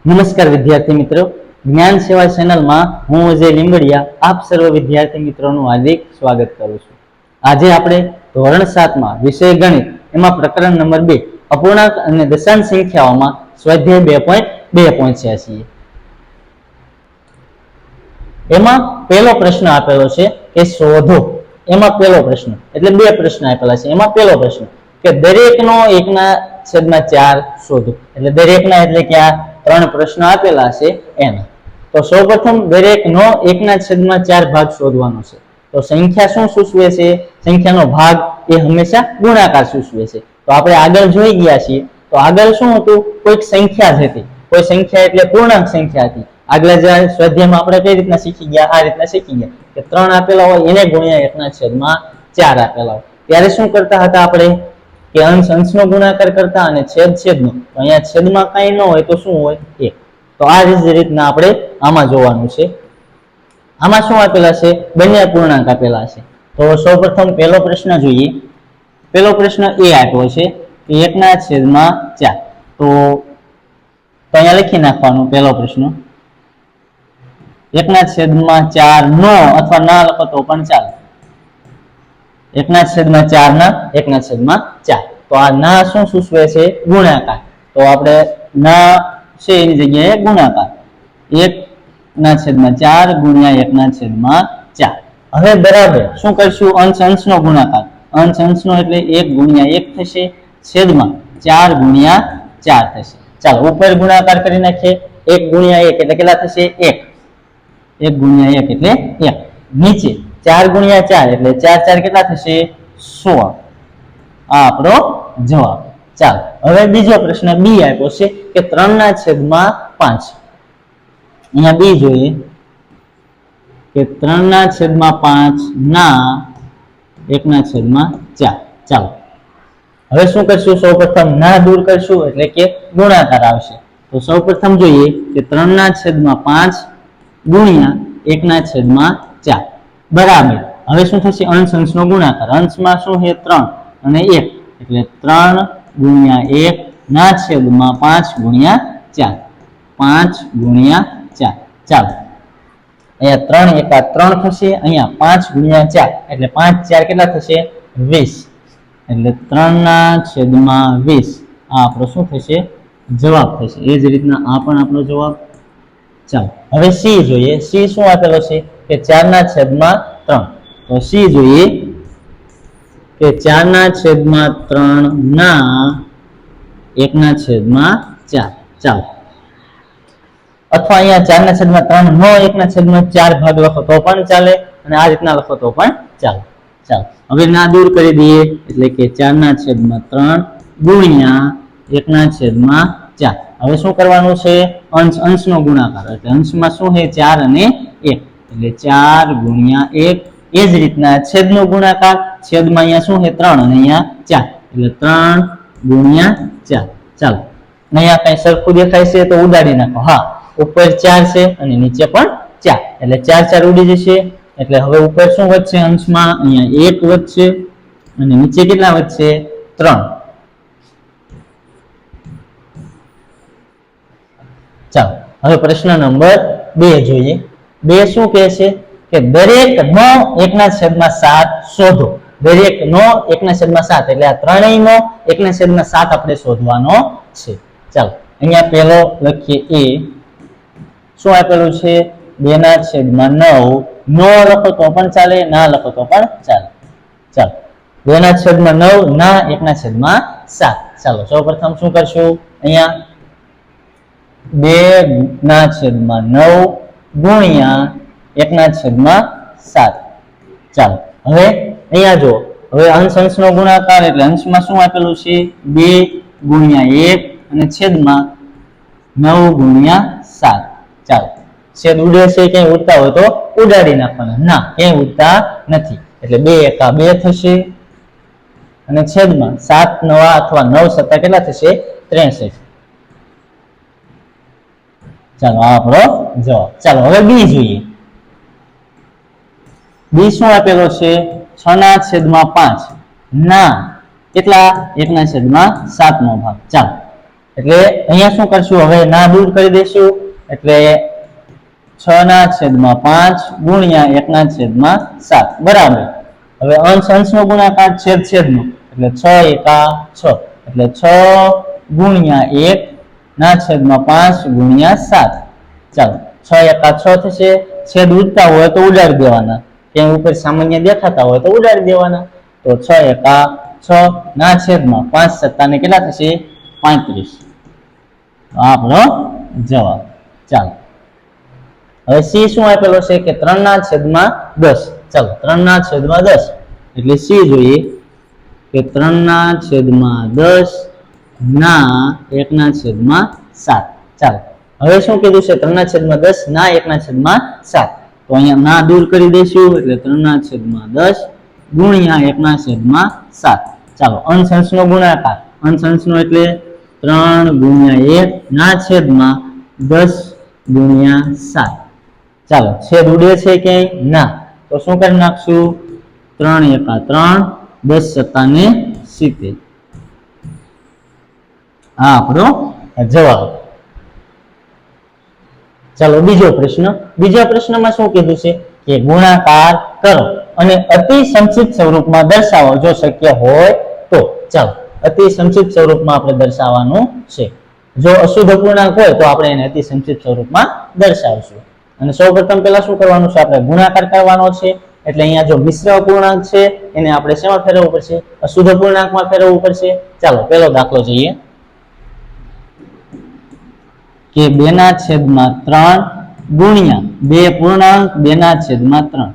નમસ્કાર વિદ્યાર્થી મિત્રો, જ્ઞાન સેવા ચેનલમાં હું અજય લીંબડિયા આપ સર્વ વિદ્યાર્થી મિત્રોનું હાર્દિક સ્વાગત કરું છું। આજે આપણે ધોરણ 7 માં વિષય ગણિત એમાં પ્રકરણ નંબર 2 અપૂર્ણાંક અને દશાંશ સંખ્યાઓમાં સ્વાધ્યાય 2.2 પહોંચ્યા છીએ। એમાં પહેલો પ્રશ્ન આપેલો છે કે શોધો। એમાં પહેલો પ્રશ્ન એટલે બે પ્રશ્ન આપેલા છે। એમાં પહેલો પ્રશ્ન કે દરેકનો 1/4 શોધો। એટલે દરેકના એટલે કે આ ત્રણ પ્રશ્ન આપેલા છે એના। તો સૌપ્રથમ દરેકનો 1/4 ભાગ શોધવાનો છે। તો સંખ્યા શું સૂચવે છે? સંખ્યાનો ભાગ એ હંમેશા ગુણાકાર સૂચવે છે। તો આપણે આગળ જોઈ ગયા છીએ। તો આગળ શું હતું? કોઈક સંખ્યા જ હતી, કોઈ સંખ્યા એટલે પૂર્ણાંક સંખ્યા હતી। આગલા જે સ્વાધ્યાયમાં આપણે કઈ રીતના શીખી ગયા? આ રીતના શીખી ગયા કે 3 આપેલા હોય એને ગુણ્યા 1/4 આપેલા હોય ત્યારે શું કરતા હતા આપણે કે અંશ અંશનો ગુણાકાર કરતા અને છેદ છેદનો। તો અહીંયા છેદમાં કાંઈ ન હોય તો શું હોય? 1। તો આ જ રીતના આપણે આમાં જોવાનું છે। આમાં શું આપેલા છે? બંને પૂર્ણાંક આપેલા છે। તો સૌપ્રથમ પહેલો પ્રશ્ન જોઈએ। પહેલો પ્રશ્ન એ આપ્યો છે કે 1/4। તો અહીંયા લખી નાખવાનું પહેલો પ્રશ્ન 1/4 નો અથવા ના લખો તો પણ ચાલે। 1/4 ના 1/4। તો આ ના શું સૂચવે છે? ગુણાકાર। તો આપણે ના છે એની જગ્યાએ ગુણાકાર 1/4 ગુણ્યા 1/4। હવે બરાબર શું કરશું? અંશ અંશનો ગુણાકાર। અંશ અંશનો એટલે 1 ગુણ્યા 1 થશે, છેદમાં 4 ગુણ્યા 4 થશે। ચાલો ઉપર ગુણાકાર કરી નાખીએ। 1 ગુણ્યા 1 એટલે કેટલા થશે? 1। 1 ગુણ્યા 1 એટલે 1। નીચે 4 ગુણ્યા 4 એટલે 4 4 કેટલા થશે? 16। આ આપણો જવાબ। ચાલો હવે બીજો પ્રશ્ન બી આપ્યો છે કે 3/5। અહીંયા બી જોઈએ કે 3/5 ના 1/4। ચાલો હવે શું કરશું? સૌપ્રથમ ના દૂર કરશું એટલે કે ગુણાકાર આવશે। તો સૌપ્રથમ જોઈએ કે 3/5 ગુણ્યા 1/4 બરાબર હવે શું થશે? અંશ અંશનો ગુણાકાર। અંશમાં શું છે? 3 અને 1 એટલે 3 ગુણ્યા 1/5 ગુણ્યા 4 5 ગુણ્યા 4। ચાલો અહીંયા 3 એકા 3 થશે, અહીંયા 5 ગુણ્યા 4 એટલે 5 4 કેટલા થશે? 20। એટલે 3/20 આ આપણો શું થશે? જવાબ થશે। એ જ રીતના આ પણ આપણો જવાબ। ચાલો હવે સી જોઈએ। સી શું આપેલો છે કે 4/3। તો સી જોઈએ કે 4/3 ના 1/4। ચાલો અથવા અહીંયા 4/3 નો 1/4 ભાગ લખો તો પણ ચાલે અને આ રીતના લખો તો પણ ચાલે। ચાલો હવે ના દૂર કરી દઈએ એટલે કે 4/3 ગુણ્યા 1/4। હવે શું કરવાનું છે? અંશ અંશનો ગુણાકાર। એટલે અંશમાં શું છે? 4 અને 1 એટલે 4 ગુણ્યા 1। એ જ રીતના છેદનો ગુણાકાર। છેદમાં અહીંયા શું છે? 3 અને અહીંયા 4 એટલે 3 ગુણ્યા 4। ચાલો અહીંયા કઈ સરખું દેખાય છે તો ઉડાડી નાખો। હા ઉપર 4 છે અને નીચે પણ 4 એટલે 4 4 ઉડી જશે। એટલે હવે ઉપર શું વધશે? અંશમાં અહીંયા 1 વધશે અને નીચે કેટલા વધશે? 3। ચાલો હવે પ્રશ્ન નંબર 2 જોઈએ। 2 શું કહે છે કે દરેકનો 1/7 શોધો। દરેકનો 1/7 એટલે આ ત્રણેયનો 1/7 આપણે શોધવાનો છે। ચાલો અહીંયા પહેલો લખીએ એ શું આપેલું છે? 2/9। નો લખો તો પણ ચાલે, ના લખો તો પણ ચાલે। ચાલો 2/9 ના 1/7। ચાલો સૌપ્રથમ શું કરશું? અહીંયા 2/9 ગુણ્યા 1/7। ચાલો હવે અહીંયા જો હવે અંશ અંશનો ગુણાકાર એટલે અંશમાં શું આપેલું છે? 2 ગુણ્યા 1 અને છેદમાં 9 ગુણ્યા 7। ચાલો છેદ ઉડે છે, ક્યાંય ઉડતા હોય તો ઉડાડી નાખવાના। ના ક્યાંય ઉડતા નથી એટલે 2 એકા 2 થશે અને છેદમાં 7 9 અથવા 9 7 કેટલા થશે? 63। ચાલો આ આપણો જવાબ। ચાલો હવે બી જોઈએ। બી શું આપેલો છે? 6/5 ના કેટલા? 1/7 નો ભાગ। ચાલો એટલે અહીંયા શું કરશું, હવે ના દૂર કરી દઈશું એટલે 6/5 ગુણ્યા 1/7 બરાબર. હવે અંશ અંશનો ગુણાકાર છેદ છેદનો એટલે 6 એકા 6 એટલે 6 ગુણ્યા 1/5 ગુણ્યા 7. ચાલો 6 એકા 6 થશે. છેદ ઉડતા હોય તો ઉડાડી દેવાના, ક્યાંય ઉપર સામાન્ય દેખાતા હોય તો ઉડાડી દેવાના. તો 6 એકા 6/5 સત્તાને કેટલા થશે 35. આપણો જવાબ. ચાલો હવે સી શું આપેલો છે કે 3/10. ચાલો 3/10 એટલે સી જોઈએ કે 3/10 ના 1/7. ચાલો હવે શું કીધું છે 3/10 ના 1/7. તો અહીંયા ના દૂર કરી દઈશું એટલે 3/10 ગુણ્યા 1/7. ચાલો અંશ અંશનો ગુણાકાર, અંશ અંશનો એટલે 3 ગુણ્યા 1/10 ગુણ્યા 7. ચાલો છેદ ઉડે છે ક્યાંય ના, તો શું કરી નાખશું 3 એકા 3 10 સત્તાને 70. આ આપણો જવાબ. ચાલો બીજો પ્રશ્ન. બીજા પ્રશ્નમાં શું કીધું છે કે ગુણાકાર કરો અને અતિ સંક્ષિપ્ત સ્વરૂપમાં દર્શાવો જો શક્ય હોય તો. ચાલો અતિ સંક્ષિપ્ત સ્વરૂપમાં આપણે દર્શાવવાનું છે. જો અશુદ્ધ પૂર્ણાંક હોય તો આપણે એને અતિ સંક્ષિપ્ત સ્વરૂપમાં દર્શાવશું. અને સૌપ્રથમ પહેલા શું કરવાનું છે, આપણે ગુણાકાર કરવાનો છે. એટલે અહીંયા જો મિશ્ર અપૂર્ણાંક છે એને આપણે શેમાં ફેરવવું પડશે, અશુદ્ધ પૂર્ણાંકમાં ફેરવવું પડશે. ચાલો પહેલો દાખલો જોઈએ કે 2/3 ગુણ્યા 2 પૂર્ણાંક 2/3.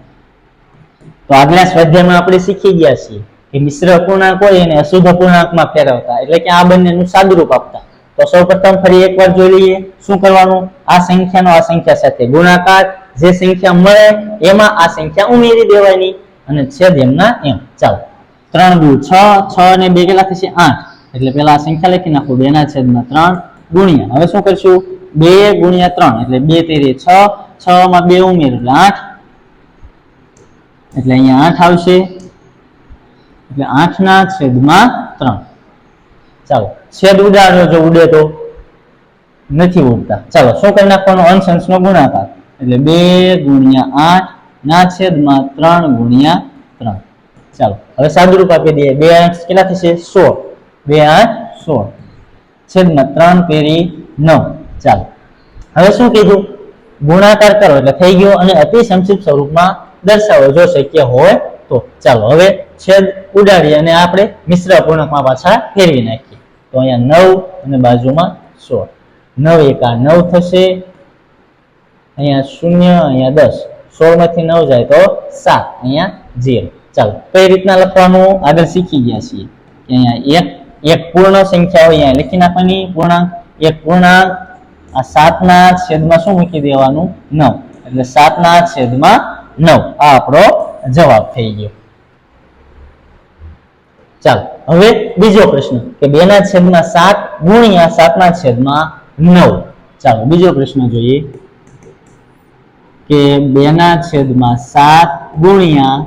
તો આગલા સ્વાધ્યાયમાં આપણે શીખી ગયા છીએ કે મિશ્ર અપૂર્ણાંક હોય એને અશુદ્ધ અપૂર્ણાંકમાં ફેરવતા, એટલે કે આ બંનેનું સાદુરૂપ આપતા. તો સૌપ્રથમ ફરી એકવાર જોઈ લઈએ શું કરવાનું, આ સંખ્યાનો આ સંખ્યા સાથે ગુણાકાર, જે સંખ્યા મળે એમાં આ સંખ્યા ઉમેરી દેવાની અને છેદ એમના એમ. ચાલો 3 × 6 6 ને 2 કેટલા થશે 8. એટલે પેલા આ સંખ્યા લખી નાખો 2/3 ગુણ્યા, હવે શું કરશું 2 ગુણ્યા 3 એટલે 2 તેરી 6, 6 માં 2 ઉમેર એટલે 8. એટલે અહીંયા 8 આવશે એટલે 8/3. ચાલો છેદ ઉડાડો, જો ઉડે તો નથી ઉડતા. ચાલો શું કરી નાખવાનો, અંશ અંશનો ગુણાકાર એટલે 2 ગુણ્યા 8/3 ગુણ્યા 3. ચાલો હવે સાદુરૂપ આપી દઈએ, 2 8 કેટલા થશે 16, 2 8 16 છેદમાં 3 તેરી 9. ચાલો હવે શું કીધું, ગુણાકાર કરો એટલે થઈ ગયો અને અતિ સંક્ષિપ્ત સ્વરૂપમાં દર્શાવો જો શક્ય હોય તો. ચાલો હવે છેદ ઉડાડી અને આપણે મિશ્ર અપૂર્ણાંકમાં પાછા ફેરવી નાખીએ. તો અહીંયા 9 અને બાજુમાં 16, 9 એકા 9 થશે, અહીંયા 0 અહીંયા 10, 16 માંથી 9 જાય તો 7, અહીંયા 0. ચાલો કઈ રીતના લખવાનું આગળ શીખી ગયા છીએ કે અહીંયા એક પૂર્ણ સંખ્યા હોય અહીંયા લખી નાખવાની પૂર્ણાંક, એક પૂર્ણાંક આ 7/9 શું મૂકી દેવાનું 9 એટલે 7/9. આ આપણો જવાબ થઈ ગયો. ચાલો હવે બીજો પ્રશ્ન કે 2/7 ગુણ્યા 7/9. ચાલો બીજો પ્રશ્ન જોઈએ કે 2/7 ગુણ્યા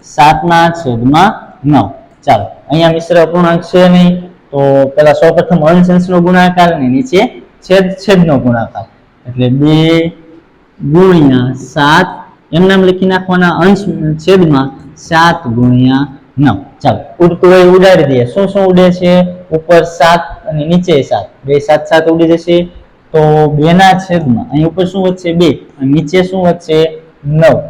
7/9. ચાલો અહીંયા મિશ્ર અપૂર્ણાંક છે નહીં, તો પેલા સૌપ્રથમ અંશ અંશનો ગુણાકાર અને નીચે છેદ છેદનો ગુણાકાર એટલે 2 ગુણ્યા 7 એમ નામ લખી નાખવાના, અંશ છેદમાં 7 ગુણ્યા 9. ચાલો ઉડતું હોય ઉડાડી દઈએ. શું શું ઉડે છે, ઉપર 7 અને નીચે 7, બે 7 7 ઉડી જશે. તો 2/7 અહીં ઉપર શું વધશે 2 અને નીચે શું વધશે 9,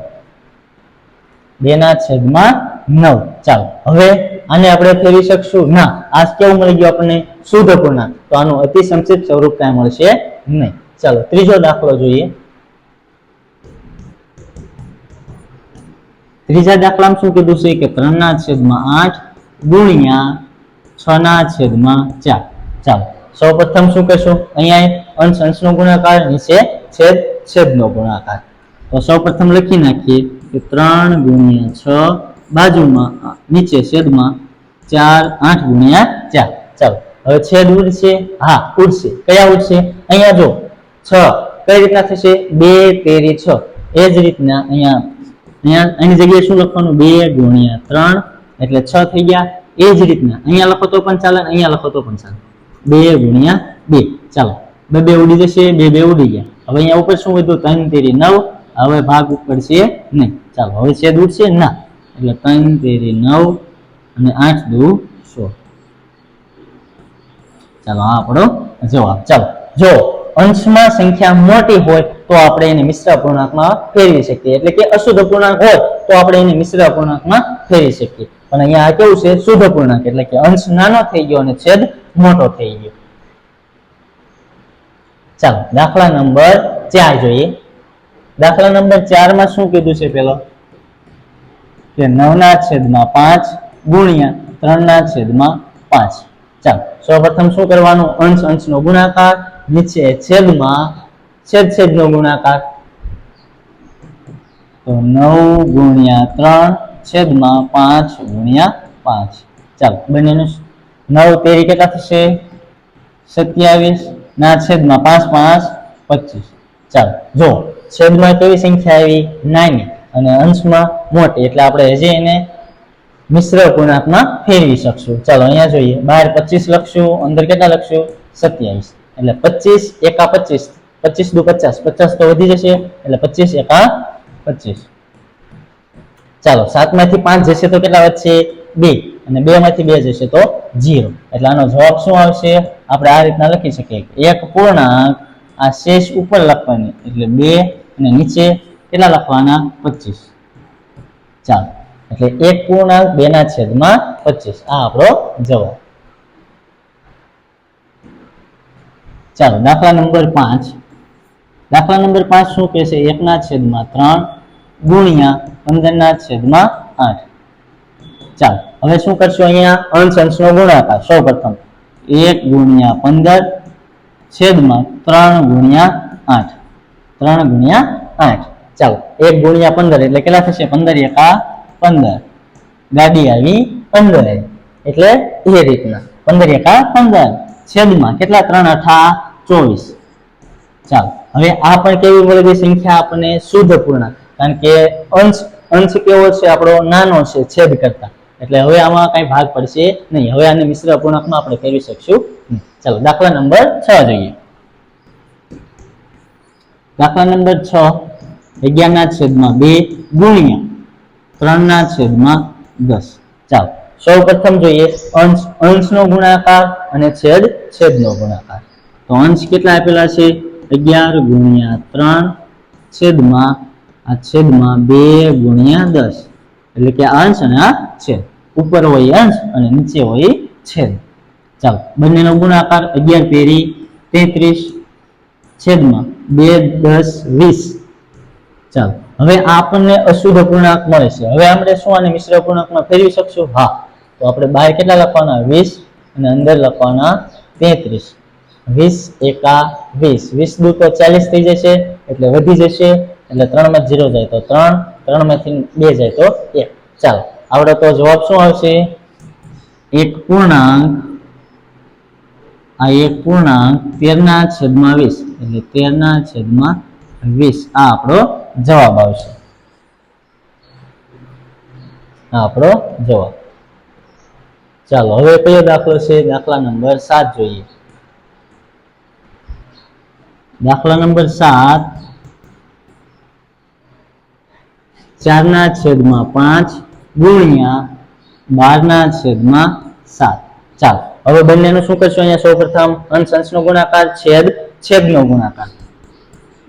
2/9. ચાલો હવે આને આપણે ફેરવી શકશું ના, આ કેવું મળી ગયું આપણને શુદ્ધ પૂર્ણાંક, તો આનું અતિ સંક્ષિપ્ત સ્વરૂપ કાંઈ મળશે નહીં. ચાલો ત્રીજો દાખલો જોઈએ. ત્રીજા દાખલામાં શું કીધું છે કે 3/8 ગુણ્યા 6/4. ચાલો સૌપ્રથમ શું કરશું, અહીંયા અંશ અંશનો ગુણાકાર, નીચે છેદ છેદનો ગુણાકાર. તો સૌપ્રથમ લખી નાખીએ કે 3 ગુણ્યા 6 બાજુમાં નીચે છેદમાં 4 8 ગુણ્યા 4. ચાલો હવે છેદ ઉડશે, હા ઉડશે, કયા ઉડશે, અહીંયા જો 6 કઈ રીતના થશે 2 તેરી 6. એ જ રીતના અહીંયા એની જગ્યાએ શું લખવાનું 2 ગુણ્યા 3 એટલે 6 થઈ ગયા. એ જ રીતના અહીંયા લખો તો પણ ચાલે, અહીંયા લખો તો પણ ચાલે, 2 ગુણ્યા 2 ચાલો 2 ઉડી જશે 2 ઉડી ગયા હવે અહીંયા ઉપર શું વધ્યું 3 તેરી 9 હવે ભાગ ઉપર છે નહીં ચાલો હવે છેદ ઉડશે ના એટલે 3 તેરી 9 અને 8 દુ 16 ચાલો આ આપણો જવાબ ચાલો જો અંશમાં સંખ્યા મોટી હોય તો આપણે એને મિશ્ર અપૂર્ણાંકમાં ફેરવી શકીએ એટલે કે અશુદ્ધ અપૂર્ણાંક હોય તો આપણે એને મિશ્ર અપૂર્ણાંકમાં ફેરવી શકીએ પણ અહીંયા કેવું છે શુદ્ધ અપૂર્ણાંક એટલે કે અંશ નાનો થઈ ગયો અને છેદ મોટો થઈ ગયો ચાલો દાખલા નંબર 4 જોઈએ દાખલા નંબર 4 માં શું કીધું છે પેલો કે 9/5 ગુણ્યા 3/5 ચાલો સૌપ્રથમ શું કરવાનું અંશ અંશનો ગુણાકાર નીચે છેદમાં છેદ નો ગુણાકાર તો 9 ગુણ્યા 3 છેદમાં 5 ગુણ્યા 5 ચાલો બંનેનું 9 તેરી કેટલા થશે 27 ના છેદમાં 5 5 25 ચાલો જો છેદમાં કેવી સંખ્યા આવી નાની અને અંશમાં મોટી એટલે આપણે હજી એને મિશ્ર અપૂર્ણાંકમાં ફેરવી શકશું ચાલો અહીંયા જોઈએ બહાર 25 લખશું અંદર કેટલા લખશું 27 એટલે 25 એકા 25 25 દુ 50 50 તો વધી જશે એટલે 25 એકા 25 ચાલો 7 માંથી 5 જશે તો કેટલા વધશે 2 અને 2 માંથી 2 જશે તો 0 એટલે આનો જવાબ શું આવશે આપણે આ રીતના લખી શકીએ એક પૂર્ણાંક આ શેષ ઉપર લખવાની એટલે 2 અને નીચે કેટલા લખવાના 25 ચાલો એટલે એક પૂર્ણાંક 2/25 આ આપણો જવાબ ચાલો દાખલા નંબર 5 દાખલા નંબર 5 શું કહે છે 1/3 ગુણ્યા 15/8 ચાલો હવે શું કરશું અહીંયા અંશ અંશનો ગુણાકાર સૌપ્રથમ 1 ગુણ્યા 15 છેદમાં 3 ગુણ્યા 8 3 ગુણ્યા 8 ચાલો 1 ગુણ્યા 15 એટલે કેટલા થશે 15 એકા 15 ગાડી આવી 15 એટલે એ રીતના 15 એકા 15 છેદમાં કેટલા 3 8 24 ચાલો હવે આ પણ કેવી મળી ગઈ સંખ્યા આપણને શુદ્ધ પૂર્ણાંક કારણ કે અંશ કેવો છે આપણો નાનો છે છેદ કરતા એટલે હવે આમાં કઈ ભાગ પડશે નહીં હવે આને મિશ્ર અપૂર્ણાંકમાં આપણે ફેરવી શકશું ચાલો દાખલા નંબર 6 જોઈએ દાખલા નંબર 6 11/2 ગુણ્યા 3/10 ચાલો સૌપ્રથમ જોઈએ અંશનો ગુણાકાર અને છેદનો ગુણાકાર તો અંશ કેટલા આપેલા છે 11 ગુણ્યા 3 છેદમાં 2 ગુણ્યા 10 એટલે કે અંશ અને આ છેદ ઉપર હોય અંશ અને નીચે હોય છેદ ચાલો બંનેનો ગુણાકાર 11 તેરી 33 છેદમાં 2 10 20 ચાલો હવે આપણને અશુદ્ધ અપૂર્ણાંક મળે છે હવે આપણે શું આને મિશ્ર અપૂર્ણાંકમાં ફેરવી શકશું હા તો આપણે બહાર કેટલા લખવાના 20 અને અંદર લખવાના 33 20 એકા 20 20 દુ તો 40 થઈ જશે એટલે વધી જશે એટલે 3 માં 0 જાય તો 3 3 માંથી 2 જાય તો 1 ચાલો આવડે તો જવાબ શું આવશે એક પૂર્ણાંક આ એક પૂર્ણાંક 13/20 એટલે 13/20 આ આપણો જવાબ આવશે આ આપણો જવાબ ચાલો હવે કયો દાખલો છે દાખલા નંબર 7 જોઈએ દાખલા નંબર 7 4/5 ગુણ્યા 12/7 ચાલો હવે બંનેનું શું કરશું અહીંયા સૌપ્રથમ અંશ અંશનો ગુણાકાર છેદનો ગુણાકાર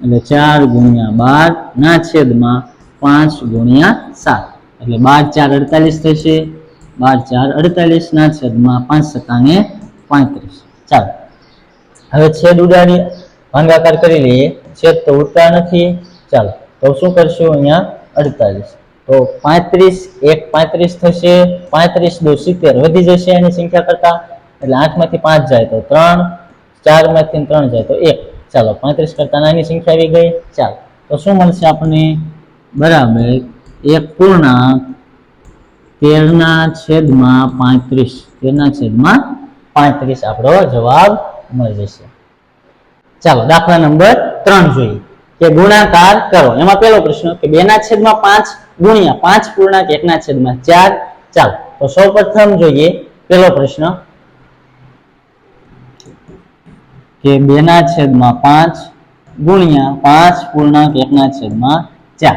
એટલે 4 ગુણ્યા 12/5 ગુણ્યા 7 એટલે 12 4 48 થશે 12 4 48 5 35 ચાલો હવે છેદ ઉડાડી ભાગાકાર કરી લઈએ છેદ તો ઉડતા નથી ચાલો તો શું કરશું અહીંયા 48 તો 35 1 35 થશે 35 દુ 70 વધી જશે એની સંખ્યા કરતા એટલે 8 માંથી 5 જાય તો 3 4 માંથી 3 જાય તો 1 ચાલો 35 કરતા નાની સંખ્યા આવી ગઈ ચાલો તો શું મળશે આપણને બરાબર એક પૂર્ણાંક 13/35 આપણો જવાબ મળી જશે ચાલો દાખલા નંબર 3 જોઈએ કે ગુણાકાર કરો એમાં પહેલો પ્રશ્ન કે 2/5 ગુણ્યા 5 પૂર્ણાંક 1/4 ચાલો તો સૌપ્રથમ જોઈએ પહેલો પ્રશ્ન કે 2/5 ગુણ્યા 5.1/4.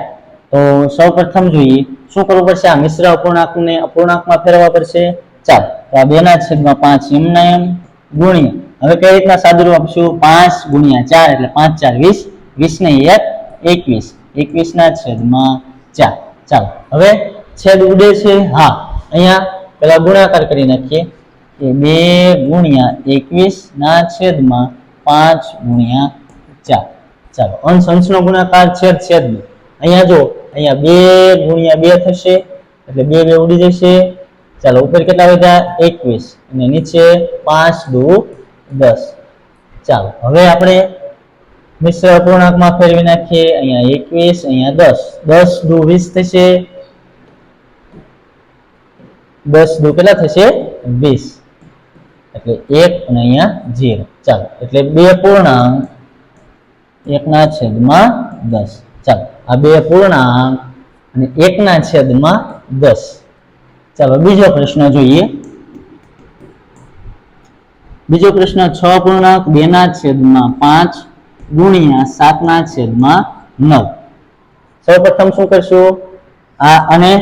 તો સૌ પ્રથમ જોઈએ શું કરવું પડશે, આ મિશ્ર અપૂર્ણાંકને અપૂર્ણાંકમાં ફેરવવા પડશે. ચાલો તો આ 2/5 એમના એમ ગુણ્યા, હવે કઈ રીતના સાદુરૂપ આપશું, 5 ગુણ્યા 4 એટલે 5 4 20, 20 ને 1 21, 21/4. ચાલો હવે છેદ ઉડે છે, હા અહીંયા પેલા ગુણાકાર કરી નાખીએ કે 2 ગુણ્યા 21/5/4. ચાલો અંશ અંશનો ગુણાકાર, છેદ છેદનો. અહીંયા જો અહીંયા 2 ગુણ્યા 2 થશે એટલે 2 2 ઉડી જશે. ચાલો ઉપર કેટલા વધ્યા 21 અને નીચે 5 દુ 10. ચાલો હવે આપણે મિશ્ર અપૂર્ણાંકમાં ફેરવી નાખીએ, અહીંયા 21 અહીંયા 10, 10 દુ 20 થશે, 10 દુ કેટલા થશે 20 એટલે 1 અને અહીંયા 0. ચાલો એટલે 2 પૂર્ણાંક 1/10. ચાલો આ 2 પૂર્ણાંક અને 1/10. ચાલો બીજો પ્રશ્ન જોઈએ. બીજો પ્રશ્ન 6.2/5 ગુણ્યા 7/9. સૌપ્રથમ શું કરશું, આ અને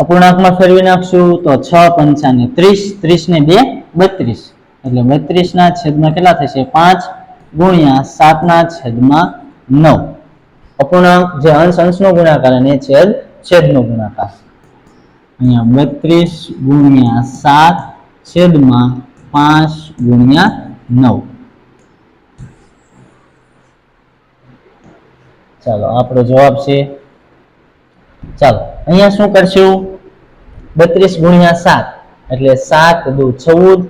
અપૂર્ણાંકમાં ફેરવી નાખશું તો 6 પંચા ને 30, 30 ને 2 32 એટલે 32/9 કેટલા થશે 5 ગુણ્યા 7/9. અપૂર્ણાંક જે અંશ અંશનો ગુણાકાર અને છેદ છેદનો ગુણાકાર. અહીંયા 32 ગુણ્યા 7 5 ગુણ્યા 9. ચાલો આપણો જવાબ છે. ચાલો અહીંયા શું કરશું, 32 ગુણ્યા 7 એટલે 7 દુ 14,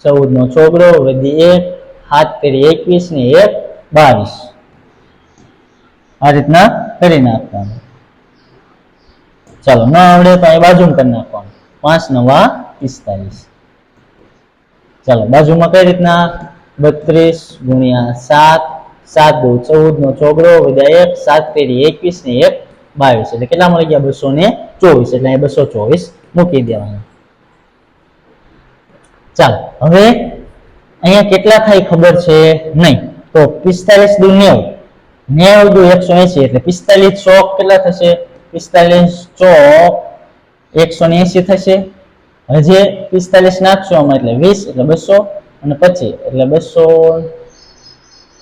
14 નો ચોગડો વધી 1, 7 કરી 21 ને 1 22. આ રીતના કરી નાખવાનું. ચાલો ન આવડે તો અહીં બાજુમાં કરી નાખવાનું, 5 9 45. ચાલો બાજુમાં કઈ રીતના 32 ગુણ્યા 7, 7 દુ 14 નો ચોગડો વધ્યા 1, 7 કરી 21 ને 1 22 એટલે કેટલા મળી ગયા 224 એટલે અહીં 224 મૂકી દેવાના. ચાલો હવે અહીંયા કેટલા થાય ખબર છે નહીં, તો 45 દુ 90, 90 દુ 180 એટલે 45 ચોક કેટલા થશે, 45 ચોક 180 થશે. હજી 45 નાખશો આમાં એટલે 20 એટલે 200 અને 25 એટલે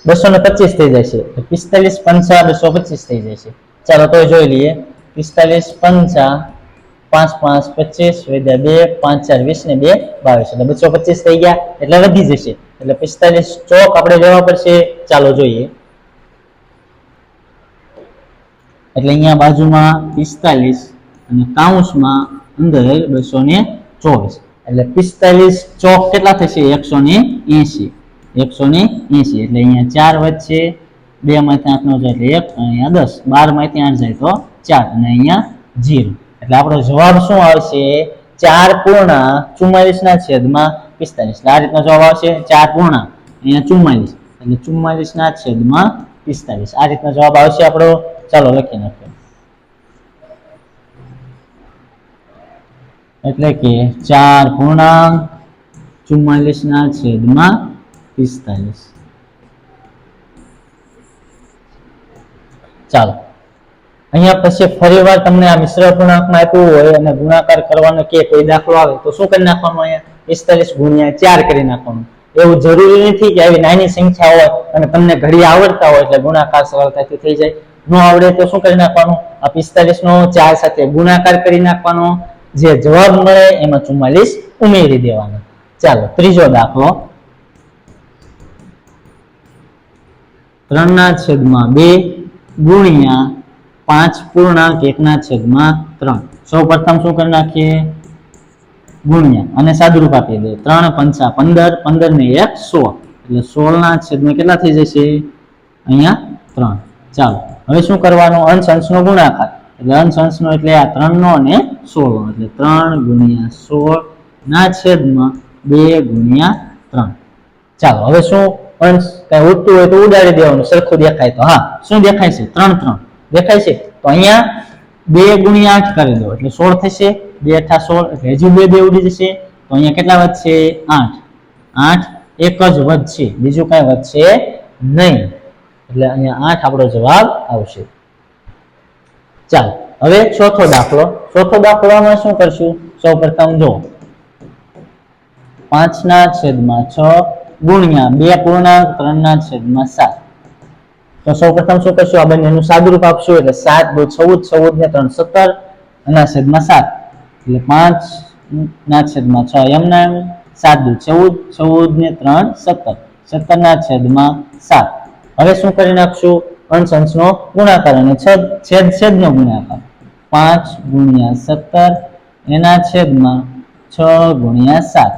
225 થઈ જશે. 45 પંચા 225 થઈ જશે. ચાલો તો જોઈ લઈએ, 45 પંચા 5 5 25 વધ્યા 2 5 4 20 ને 2 22 એટલે 225 થઈ ગયા એટલે વધી જશે એટલે 45 ચોક આપણે લેવા પડશે. ચાલો જોઈએ, એટલે અહીંયા બાજુમાં 45 અને કાઉન્સમાં અંદર 224 એટલે 45 ચોક કેટલા થશે 180, 180 એટલે અહીંયા 4 વચ્ચે 2 માંથી 8 નો જાય એટલે 1 અને અહીંયા 10, 12 માંથી 8 જાય તો 4 અને અહીંયા 0 એટલે આપણો જવાબ શું આવશે 4.44/45. એટલે આ રીતનો જવાબ આવશે 4 અહીંયા 44 એટલે 44/45 આ રીતનો જવાબ આવશે આપણો. ચાલો લખી નાખીએ, એટલે કે 4.44/45. ચાલો અહીંયા પછી ફરીવાર તમને આ મિશ્ર અપૂર્ણાંકમાં આપ્યું હોય અને ગુણાકાર કરવાનો કે કોઈ દાખલો આવે તો શું કરી નાખવાનું, અહીંયા 45 ગુણ્યા 4 કરી નાખવાનું. એવું જરૂરી નથી કે આવી નાની સંખ્યા હોય અને તમને ઘડી આવડતા હોય એટલે ગુણાકાર સરળતાથી થઈ જાય. ન આવડે તો શું કરી નાખવાનું, આ 45 નો 4 સાથે ગુણાકાર કરી નાખવાનો, જે જવાબ મળે એમાં 44 ઉમેરી દેવાનો. ચાલો ત્રીજો દાખલો, 3/2 ગુણ્યા 5.1/3. સૌ પ્રથમ શું કરી નાખીએ, ગુણ્યા અને સાદુરૂપ આપી દે, 3 પંચા 15, 15 ને 1 16 એટલે 16/2 કેટલા થઈ જશે અહીંયા 3. ચાલો હવે શું કરવાનું, અંશ અંશનો ગુણાકાર એટલે અંશ અંશનો એટલે આ 3 નો અને 16 એટલે 3 ગુણ્યા 16/2 ગુણ્યા 3. ચાલો હવે શું અંશ કઈ ઉડતું હોય તો ઉડાડી દેવાનું, સરખું દેખાય તો. હા શું દેખાય છે 3 3 દેખાય છે તો અહીંયા 2 ગુણ્યા 8 કરી દો એટલે 16 થશે, 2 8 16 એટલે હજુ 2 2 ઉડી જશે તો અહીંયા કેટલા વધશે 8, 8 એક જ વધશે, બીજું કઈ વધશે નહીં. એટલે અહીંયા 8 આપણો જવાબ આવશે. ચાલો હવે ચોથો દાખલો. ચોથો દાખલામાં શું કરશું? સૌપ્રથમ જો 5/6 ગુણ્યા 2 પૂર્ણાંક 3/7. તો સૌપ્રથમ શું કરશું? આ બંનેનું સાદુરૂપ આપશું. એટલે 7 × 2 = 14, 14 ને 3 = 17 અને 7 એટલે 5/6 એમના એમ, 7 × 2 = 14, 14 ને 3 = 17, 17/7. હવે શું કરી નાખશું? અંશ અંશનો ગુણાકાર અને છેદ છેદનો ગુણાકાર. 5 × 17 એના છેદમાં 6 × 7.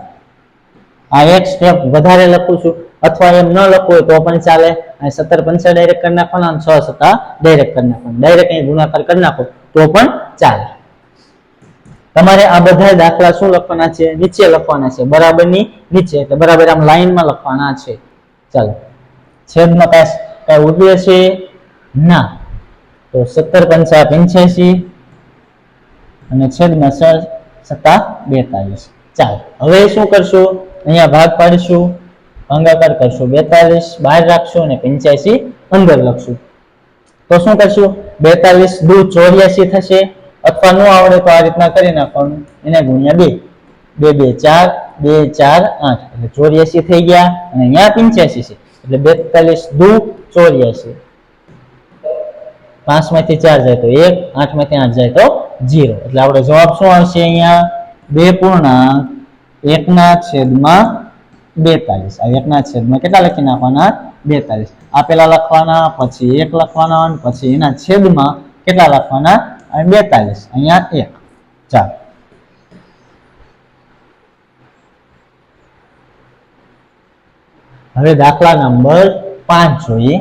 આ એક સ્ટેપ વધારે લખું છું, અથવા એમ ન લખવું હોય તો પણ ચાલે. આ 17 5 ડાયરેક્ટ કરી નાખવાના અને 6 7 ડાયરેક્ટ કરી નાખવાના. ડાયરેક્ટ અહીં ગુણાકાર કરી નાખો તો પણ ચાલે. તમારે આ બધા દાખલા શું લખવાના છે? નીચે લખવાના છે, બરાબરની નીચે. એટલે બરાબર આમ લાઈનમાં લખવાના છે. ચાલો, છેદમાં કઈ ઉડે છે ના, તો 17 5 85 અને છેદમાં 6 7 42. ચાલો હવે શું કરશું? અહીંયા ભાગ પાડીશું, ભાગાકાર કરશું. 42 બહાર રાખશું અને 85 અંદર લખશું. તો શું કરશું? 42 દુ 84 થશે. અથવા ન આવડે તો આ રીતના કરી નાખવાનું, એને ગુણ્યા 2. 2 2 4, 2 4 8 એટલે 84 થઈ ગયા. અને અહીંયા 85 છે એટલે 42 દુ 84. 5 માંથી 4 જાય તો 1, 8 માંથી 8 જાય તો 0. એટલે આપણો જવાબ શું આવશે? અહીંયા 2 પૂર્ણાંક 1/42. આ 1/, કેટલા લખી નાખવાના? 42. આ પેલા લખવાના, પછી 1 લખવાના, પછી એના છેદમાં કેટલા લખવાના? 42. અહીંયા 1. ચાલો હવે દાખલા નંબર 5 જોઈએ.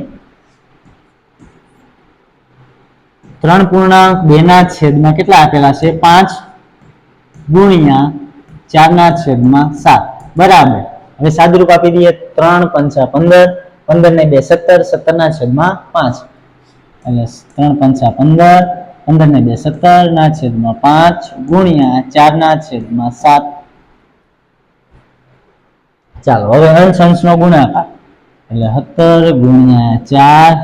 3/2 કેટલા આપેલા છે? 5 ગુણ્યા 4/7 બરાબર. હવે સાદુરૂપ આપી દઈએ. 3 5 15, 15 ને 2 17, 17/5 એટલે 3 5 15, 15 ને 2 17/5 ગુણ્યા 4/7. ચાલો હવે અંશ અંશનો ગુણાકાર. એટલે 17 × 4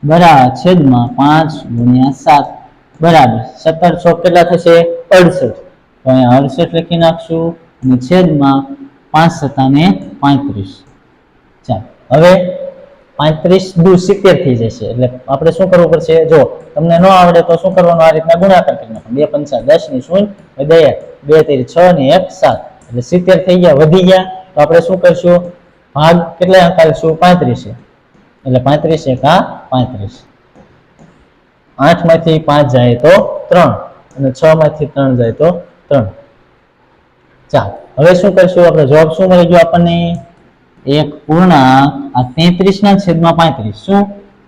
બરાબર છેદમાં 5 × 7 બરાબર 17 6 કેટલા થશે? 68. તો અહીંયા 68 લખી નાખશું અને છેદમાં 5 7 ને 35. ચાલો હવે 35 દુ 70 થઈ જશે. એટલે આપણે શું કરવું પડશે? જો તમને ન આવડે તો શું કરવાનું? આ રીતના ગુણાકાર કરી નાખો. 2 5 10 ની 0 2 3 6 ને 1 7 એટલે 70 થઈ ગયા, વધી ગયા. તો આપણે શું કરશું? ભાગ કેટલા અંકાલશું? 35. એટલે 35 × 35. 8 માંથી 5 જાય તો 3 અને 6 માંથી 3 જાય તો 3. ચાલો હવે શું કરશું? આપણે જવાબ શું મળી ગયો આપણને? 1 પૂર્ણાંક આ 33/35. શું?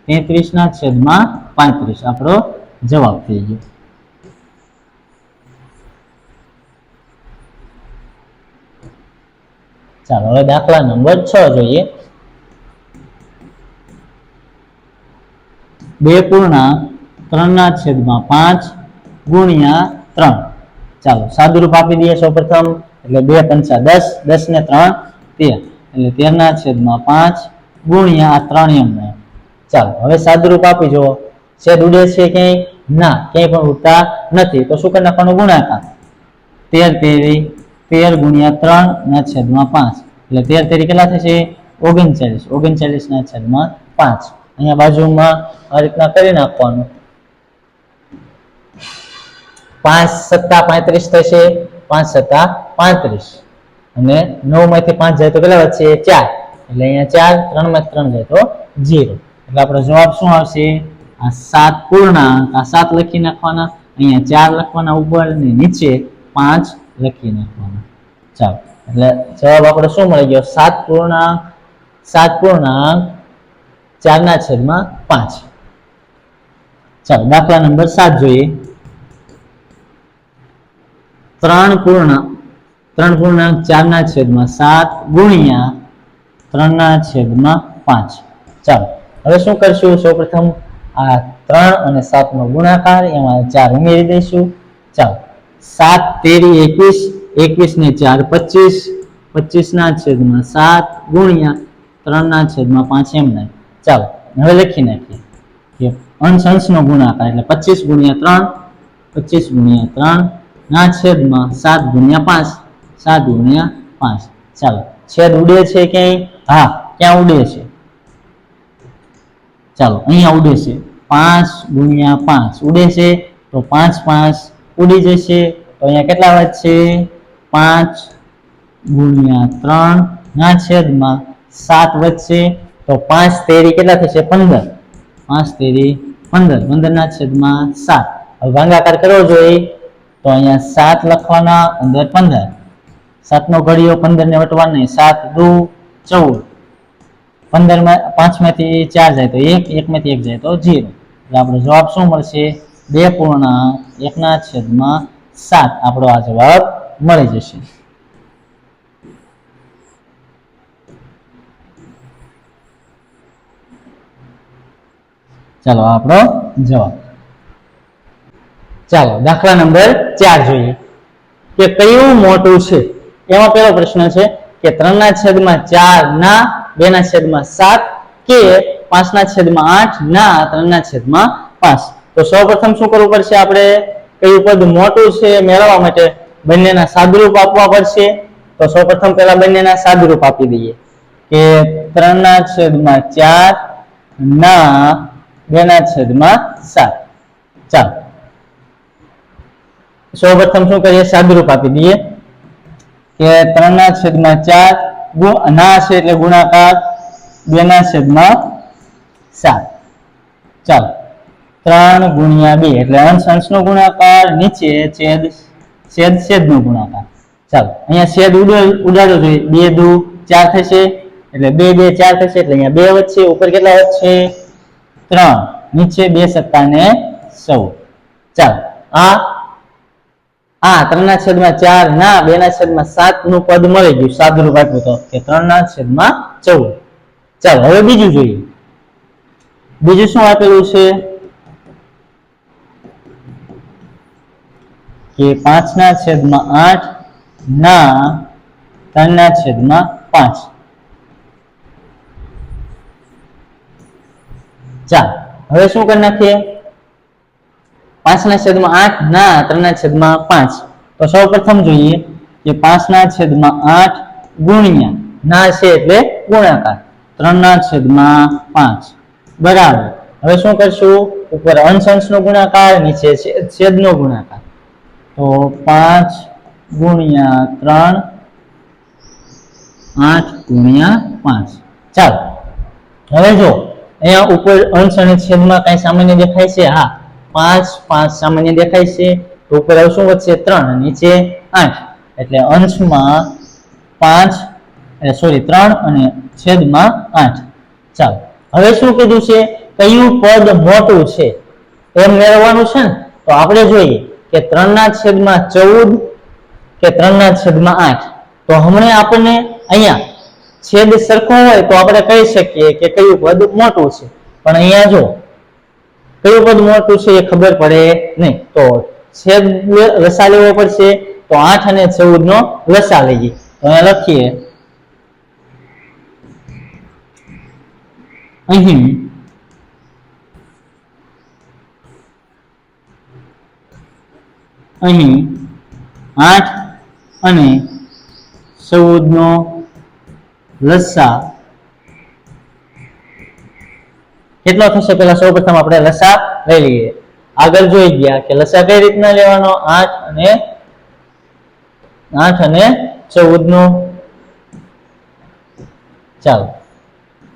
33/35 આપણો જવાબ થઈ ગયો. ચાલો હવે દાખલા નંબર 6 જોઈએ. 2/3/5 ગુણ્યા 3. ચાલો સાદુરૂપ આપી દઈએ સૌપ્રથમ. એટલે 2 5 10, 10 ને 3 13, એટલે 13/5 ગુણ્યા આ 3 એમ. ચાલો હવે સાદુરૂપ આપી જુઓ. છેદ ઉડે છે ક્યાંય? ના, ક્યાંય પણ ઉડતા નથી. તો શું કરી નાખવાનું? ગુણાકાર. 13 13 ગુણ્યા 3/5 એટલે 13 13 કેટલા થશે? 39, 39/5. અહીંયા બાજુમાં આ રીતના કરી નાખવાનું. 5 7 35 થશે. 5 7 35 અને 9 માંથી 5 જાય તો કેટલા વધશે? 4. એટલે અહીંયા 4, 3 માંથી 3 જાય તો 0. એટલે આપણો જવાબ શું આવશે? આ 7 પૂર્ણાંક આ 7 લખી નાખવાના, અહીંયા 4 લખવાના ઉપર અને નીચે 5 લખી નાખવાના. ચાલો એટલે જવાબ આપણો શું મળી ગયો? 7 પૂર્ણાંક 4/5. ચાલો દાખલા નંબર 7 જોઈએ. 3/4/7 ગુણ્યા 3/5. ચાલો હવે શું કરશું? સૌપ્રથમ આ 3 અને 7 નો ગુણાકાર, એમાં 4 ઉમેરી દઈશું. ચાલો 7 13 21, 21 ને 4 25, 25/7 ગુણ્યા 3/5 એમ નહીં. ચાલો હવે લખી નાખીએ કે અંશ અંશનો ગુણાકાર એટલે 25 ગુણ્યા 3 ના છેદમાં 7 ગુણ્યા 5 7 ગુણ્યા 5. ચાલો છેદ ઉડે છે ક્યાંય? હા, ક્યાં ઉડે છે? ચાલો અહીંયા ઉડે છે. 5 ગુણ્યા 5 ઉડે છે તો 5 5 ઉડી જશે તો અહીંયા કેટલા વધશે? 5 ગુણ્યા 3 ના છેદમાં 7 વધશે તો 5 તેરી કેટલા થશે? 15. 5 તેરી 15. 15 ના છેદમાં 7. હવે ભાગાકાર કરવો જોઈએ તો અહીંયા 7 લખવાના, અંદર 15. 7 નો ઘડિયો 15 ને વટવાનો નહીં. 7 દુ 14. 15 માં 5 માંથી 4 જાય તો 1, 1 માંથી 1 જાય તો 0. એટલે આપણો જવાબ શું મળશે? 2.1/7 આપણો આ જવાબ મળી જશે. ચાલો આપણો જવાબ. ચાલો દાખલા નંબર 4 જોઈએ કે કયું મોટું છે. એમાં પહેલો પ્રશ્ન છે કે 3/4 ના 2/7 કે 5/8 ના 3/5. તો સૌપ્રથમ શું કરવું પડશે? આપણે કયું પદ મોટું છે મેળવવા માટે બંનેના સાદુરૂપ આપવા પડશે. તો સૌપ્રથમ પહેલા બંનેના સાદુરૂપ આપી દઈએ કે 3/4 ના 2/7. ચાલો સૌપ્રથમ શું કરીએ? સાદુરૂપ આપી દઈએ કે 3/4 ના છે એટલે ગુણાકાર 2/7. ચાલો 3 ગુણ્યા 2 એટલે અંશ અંશનો ગુણાકાર, નીચે છેદ નો ગુણાકાર. ચાલો અહીંયા છેદ ઉડાડો જોઈએ. 2 દુ 4 થશે એટલે 2 2 4 થશે એટલે અહીંયા 2 વધશે. ઉપર કેટલા વધશે? 3. નીચે 2 સત્તા ને 16. ચાલો આ 3/4 ના 2/7 નું પદ મળી ગયું. સાદુરૂપ આપ્યું તો કે 3/14. ચાલો હવે બીજું જોઈએ. બીજું શું આપેલું છે કે 5/8 ના 3/5. ચાલો હવે શું કરી નાખીએ? 5/8 ના 3/5. તો સૌપ્રથમ જોઈએ કે 5/8 ગુણ્યા ના છે એટલે ગુણાકાર 3/5 બરાબર. હવે શું કરશું? ઉપર અંશ અંશનો ગુણાકાર, નીચે છેદનો ગુણાકાર. તો 5 ગુણ્યા 3 8 ગુણ્યા 5. ચાલો હવે જો અહીંયા ઉપર અંશ અને છેદમાં કઈ સામાન્ય દેખાય છે? હા, 5 5 સામાન્ય દેખાય છે. તો ઉપર હવે શું વધશે? 3, નીચે 8 એટલે અંશમાં 3 અને છેદમાં 8. ચાલો હવે શું કીધું છે? કયું પદ મોટું છે એમ મેળવવાનું છે ને. તો આપણે જોઈએ કે 3/14 કે 3/8. તો હમણાં આપણને અહીંયા છેદ સરખો હોય તો આપણે કહી શકીએ કે કયું પદ મોટું છે. પણ અહીંયા જો કયું પદ મોટું છે એ ખબર પડે નહીં. તો છેદ લસા લેવો પડશે. તો 8 અને 14 નો લસા લઈએ. તો અહીંયા લખીએ અહીં 8 અને 14 નો લસા કેટલો થશે? પેલા સૌપ્રથમ આપણે લસા લઈ લઈએ. આગળ જોઈ ગયા કે લસા કઈ રીતના લેવાનો? 8 અને 14 નો. ચાલો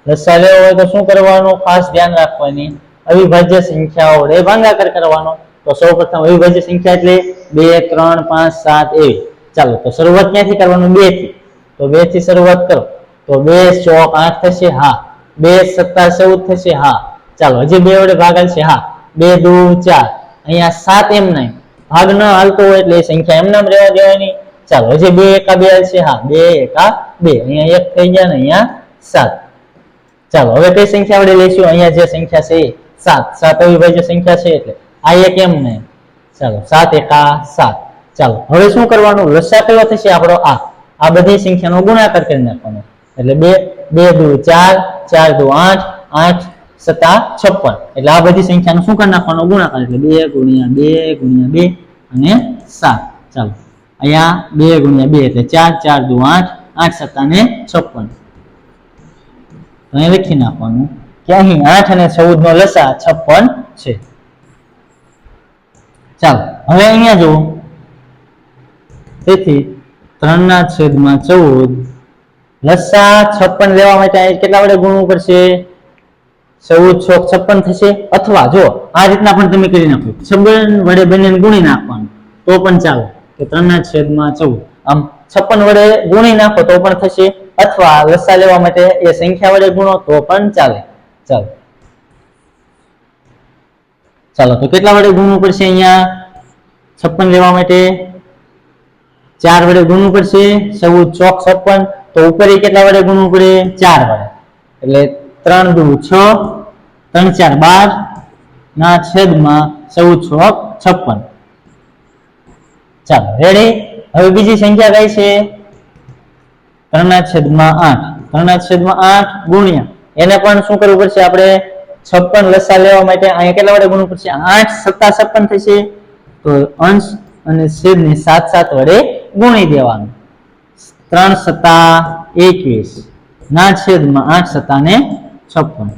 લસા લેવો હોય તો શું કરવાનું? ખાસ ધ્યાન રાખવાની અવિભાજ્ય સંખ્યાઓ વડે ભાગાકાર કરવાનો. તો સૌપ્રથમ અવિભાજ્ય સંખ્યા એટલે 2 3 5 7 એવી. ચાલો તો શરૂઆત ક્યાંથી કરવાનું? 2 થી. તો 2 થી શરૂઆત કરો તો 2 ચોક 8 થશે. હા. 2 સત્તા 14 થશે. હા. ચાલો હજી 2 વડે ભાગાલ છે. હા. 2 દુ 4. અહીંયા 7 એમ નહીં ભાગ ન હાલતો હોય એટલે એ સંખ્યા એમ નામ રહેવા દેવાની. ચાલો હજી 2 એકા 2 છે. હા. 2 એકા 2. અહીંયા 1 થઈ ગયા ને અહીંયા 7. ચાલો હવે કઈ સંખ્યા વડે લઈશું? અહીંયા જે સંખ્યા છે એ 7. 7 અવિભાજ્ય સંખ્યા છે એટલે આ એક એમ નહીં. ચાલો 7 એકા 7. ચાલો હવે શું કરવાનું? લસા કયો થશે આપણો? આ આ બધી સંખ્યાનો ગુણાકાર કરી નાખવાનો એટલે 2 2 દુ 4 4 દુ 8 8 સત્તા 56 એટલે આ બધી સંખ્યાનો શું કરી નાખવાનો ગુણાકાર એટલે 2 ગુણ્યા 2 ગુણ્યા 2 અને 7 ચાલો અહીંયા 2 ગુણ્યા 2 એટલે 4 4 દુ 8 8 સત્તા ને 56 તો અહીં લખી નાખવાનું કે અહીં 8 અને 14 નો લસા 56 છે ચાલો હવે અહીંયા જુઓ તેથી 3/14 લસા 56 લેવા માટે કેટલા વડે ગુણવું પડશે 14 છોક 56 થશે અથવા જો આ રીતના પણ તમે કરી નાખો 56 વડે બંનેને ગુણી નાખવાનું તો પણ ચાલે કે 3/14 આમ 56 વડે ગુણી નાખો તો પણ થશે અથવા લસા લેવા માટે એ સંખ્યા વડે ગુણો તો પણ ચાલે ચાલો ચાલો તો કેટલા વડે ગુણવું પડશે અહીંયા 56 લેવા માટે 4 વડે ગુણવું પડશે 14 ચોક 56 તો ઉપર કેટલા વડે ગુણવું પડે 4 વડે એટલે 3 દુ 6 3 4 12 ના છેદમાં 14 ચોક 56 ચાલો રેડી હવે બીજી સંખ્યા કઈ છે 3/8 3/8 ગુણ્યા એને પણ શું કરવું પડશે આપણે 56 લસા લેવા માટે અહીંયા કેટલા વડે ગુણવું પડશે 8 સત્તા 56 થશે તો અંશ અને છેદને 7 7 વડે ગુણી દેવાનું 3 સત્તા 21 ના છેદમાં 8 સત્તા ને 56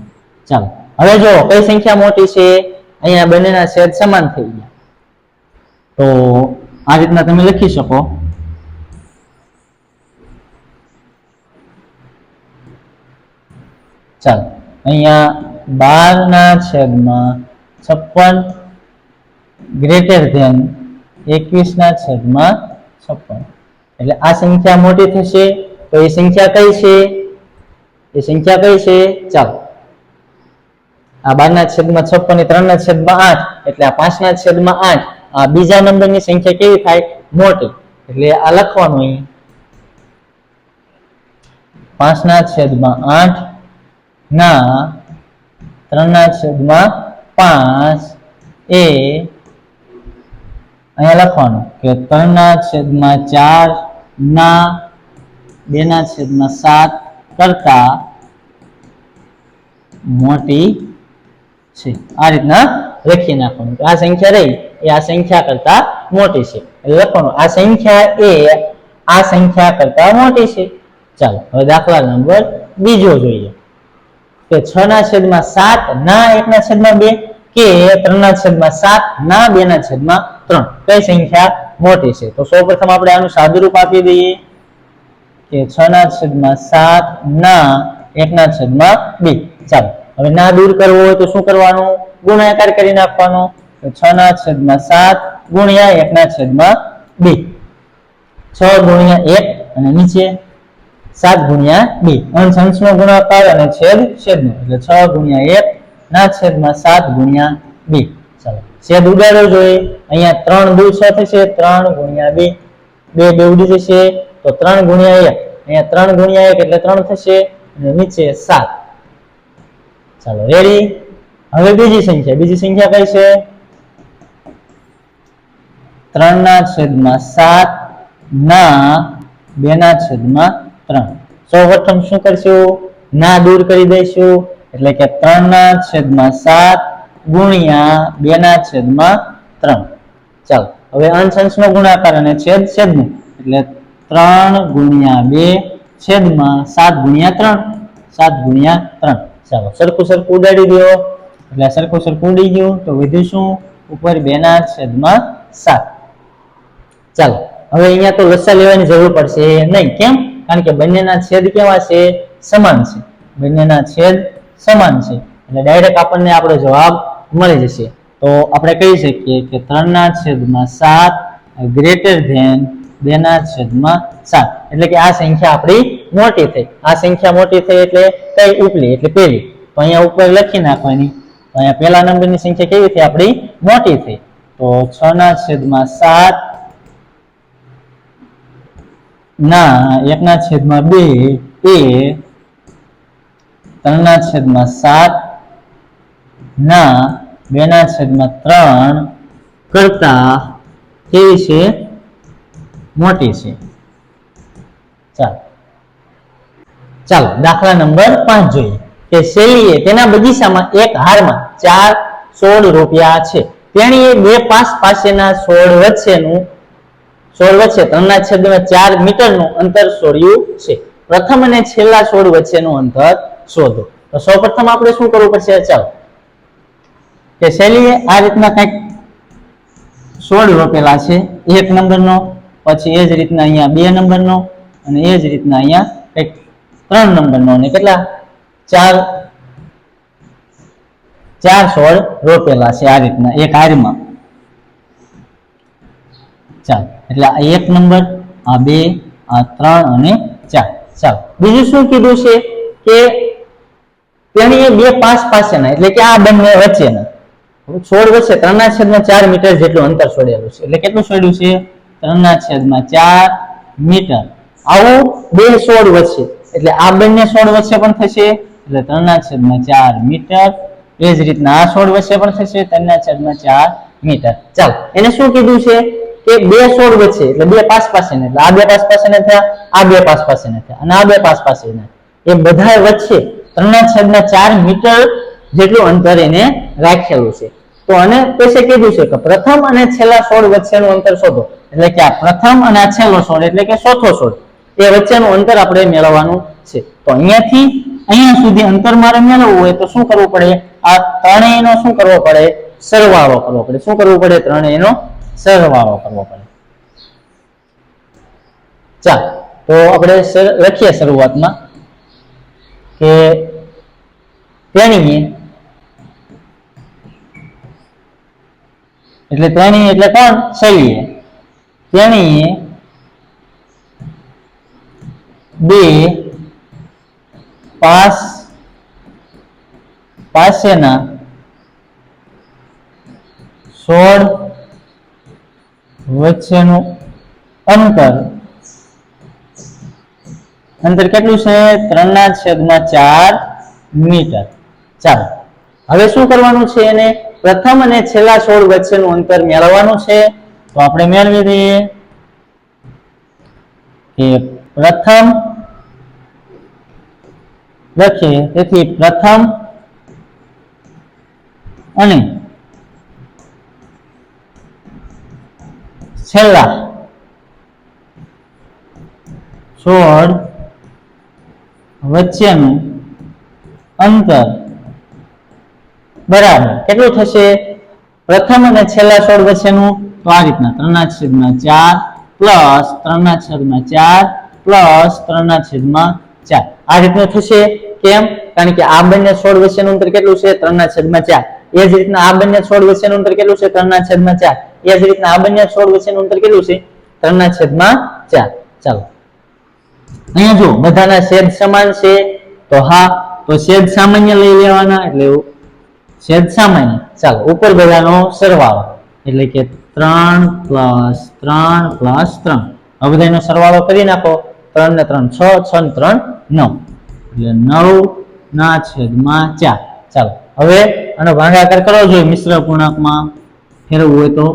ચાલો હવે જો કઈ સંખ્યા મોટી છે અહીંયા બંનેના છેદ સમાન થઈ ગયા તો આ રીતના તમે લખી શકો ચાલો અહીંયા 12/56 ગ્રેટર ધેન 21/56 એટલે આ સંખ્યા મોટી થશે તો એ સંખ્યા કઈ છે ચાલો આ 12/56 ને 3/8 એટલે આ 5/8 આ બીજા નંબરની સંખ્યા કેવી થાય મોટી એટલે આ લખવાનું અહીં 5/8 ના 3/5 એ અહીંયા લખવાનું કે 3/4 ના 2/7 કરતા મોટી છે આ રીતના લખી નાખવાનું આ સંખ્યા રહી એ આ સંખ્યા કરતા મોટી છે એટલે લખવાનું આ સંખ્યા એ આ સંખ્યા કરતા મોટી છે ચાલો હવે દાખલા નંબર બીજો જોઈએ કે 6/7 ના 1/2 કે 3/7 ના 2/3 કઈ સંખ્યા મોટી છે તો સૌપ્રથમ આપણે આનું સાદુરૂપ આપી દઈએ કે 6/7 ના 1/2 ચાલો હવે ના દૂર કરવો હોય તો શું કરવાનું ગુણાકાર કરી નાખવાનો તો 6/7 ગુણ્યા 1/2 6 ગુણ્યા 1 અને નીચે 7 ગુણ્યા 2 અંશ અંશનો ગુણાકાર અને છેદ છેદનો એટલે 6 ગુણ્યા 1 ના છેદમાં 7 ગુણ્યા 2 ચાલો છેદ ઉડાડવો જોઈએ અહીંયા 3 દુ 6 થશે 3 ગુણ્યા 2 2 ઉડી જશે તો 3 ગુણ્યા 1 અહીંયા 3 ગુણ્યા 1 એટલે 3 થશે અને નીચે 7 ચાલો રેડી હવે બીજી સંખ્યા કઈ છે 3/7 ના 2/3 સૌપ્રથમ શું કરશું ના દૂર કરી દઈશું એટલે કે 3/7 ગુણ્યા 2/3 ચાલો હવે અંશ અંશનો ગુણાકાર અને છેદ છેદનો એટલે 3 ગુણ્યા 2 છેદમાં 7 ગુણ્યા 3 ચાલો સરખું ઉડાડી દો એટલે સરખું ઉડી ગયું તો વધ્યું શું ઉપર 2/7 ચાલો હવે અહીંયા તો લસા લેવાની જરૂર પડશે નહીં કેમ કારણ કે બંનેના છેદ કેવા છે સમાન છે બંનેના છેદ સમાન છે એટલે ડાયરેક્ટ આપણને આપણો જવાબ મળી જશે તો આપણે કહી શકીએ કે 3/7 ગ્રેટર ધેન 2/7 એટલે કે આ સંખ્યા આપણી મોટી થઈ આ સંખ્યા મોટી થઈ એટલે કઈ ઉપલી એટલે પહેલી તો અહીંયા ઉપર લખી નાખવાની તો અહીંયા પહેલા નંબરની સંખ્યા કેવી થઈ આપણી મોટી થઈ તો 6/7 ના 1/2 એ 3/7 ના 2/3 કરતા કેવી છે મોટી છે ચાલો દાખલા નંબર 5 જોઈએ કે શેલીએ તેના બગીચામાં એક હારમાં 4 છોડ રોપ્યા છે. તેણીએ બે પાસ પાસેના છોડ વચ્ચે 3/4 મીટરનું અંતર છોડ્યું છે. પ્રથમ અને છેલ્લા છોડ વચ્ચેનું અંતર શોધો. તો સૌપ્રથમ આપણે શું કરવું પડશે? ચાલો કે શેલીએ આ રીતના કંઈક છોડ રોપેલા છે, 1 નંબરનો, પછી એ જ રીતના અહીંયા 2 નંબરનો, અને એ જ રીતના અહીંયા કંઈક 3 નંબરનો, અને કેટલા 4 છોડ રોપેલા છે આ રીતના એક હારમાં. ચાલો એટલે આ 1 નંબર, આ 2, આ 3 અને 4. ચાલો બીજું શું કીધું છે કે તેણીએ બે પાસ પાસેના એટલે કે આ બંને વચ્ચેના છોડ વચ્ચે 3/4 મીટર જેટલું અંતર છોડેલું છે. એટલે કેટલું છોડ્યું છે? 3/4 મીટર. આવું બે છોડ વચ્ચે એટલે આ બંને છોડ વચ્ચે પણ થશે એટલે 3/4 મીટર. એ જ રીતના આ છોડ વચ્ચે પણ થશે 3/4 મીટર. ચાલો એને શું કીધું છે કે બે છોડ વચ્ચે એટલે બે પાસ પાસેના, એટલે આ બે પાસ પાસેના થયા, આ બે પાસ પાસેના થયા, અને આ બે પાસ પાસેના, એ બધા વચ્ચે 3/4 મીટર જેટલું અંતર એને રાખેલું છે. તો આને પછી કીધું છે કે પ્રથમ અને છેલ્લા છોડ વચ્ચેનું અંતર શોધો. એટલે કે આ પ્રથમ અને આ છેલ્લો છોડ એટલે કે ચોથો છોડ, એ વચ્ચેનું અંતર આપણે મેળવવાનું છે. તો અહીંયાથી અહીંયા સુધી અંતર મારે મેળવવું હોય તો શું કરવું પડે? આ ત્રણેયનો શું કરવો પડે? સરવાળો કરવો પડે. શું કરવું પડે? ત્રણેયનો સરવાળો કરવો પડે. ચાલો તો આપણે લખીએ શરૂઆતમાં કે તેણીએ એટલે તેણી એટલે કોણ? શૈલીએ. તેણીએ બે પાસ પાસેના છોડ વચ્ચેનું અંતર કેટલું છે? 3/4 મીટર. ચાલો હવે શું કરવાનું છે? એને પ્રથમ અને છેલ્લા છોડ વચ્ચેનું અંતર મેળવવાનું છે. તો આપણે મેળવી દઈએ કે પ્રથમ લખીએ, તેથી પ્રથમ અને છેલ્લા છોડ વચ્ચેનું અંતર બરાબર કેટલું થશે? પ્રથમ અને છેલ્લા છોડ વચ્ચેનું તો આ રીતના 3/4 પ્લસ 3/4 પ્લસ 3/4 આ રીતનું થશે. કેમ? કારણ કે આ બંને છોડ વચ્ચેનું અંતર કેટલું છે? 3/4. એ જ રીતના આ બંને છોડ વચ્ચેનું અંતર કેટલું છે? 3/4. એ જ રીતના આ બંને છોડ વચ્ચેનું અંતર કેટલું છે? 3/4. ચાલો અહીંયા જો બધાના છેદ સમાન છે તો હા, તો છેદ સામાન્ય લઈ લેવાના, એટલે છેદ સામાન્ય. ચાલો ઉપર બધાનો સરવાળો એટલે કે 3 + 3 + 3. હવે બધાનો સરવાળો કરી નાખો. 3 ને 3 6, 6 ને 3 9, એટલે 9/4. ચાલો હવે આનો ભાગાકાર કરવો જોઈએ મિશ્ર પૂર્ણાંકમાં ફેરવવું હોય તો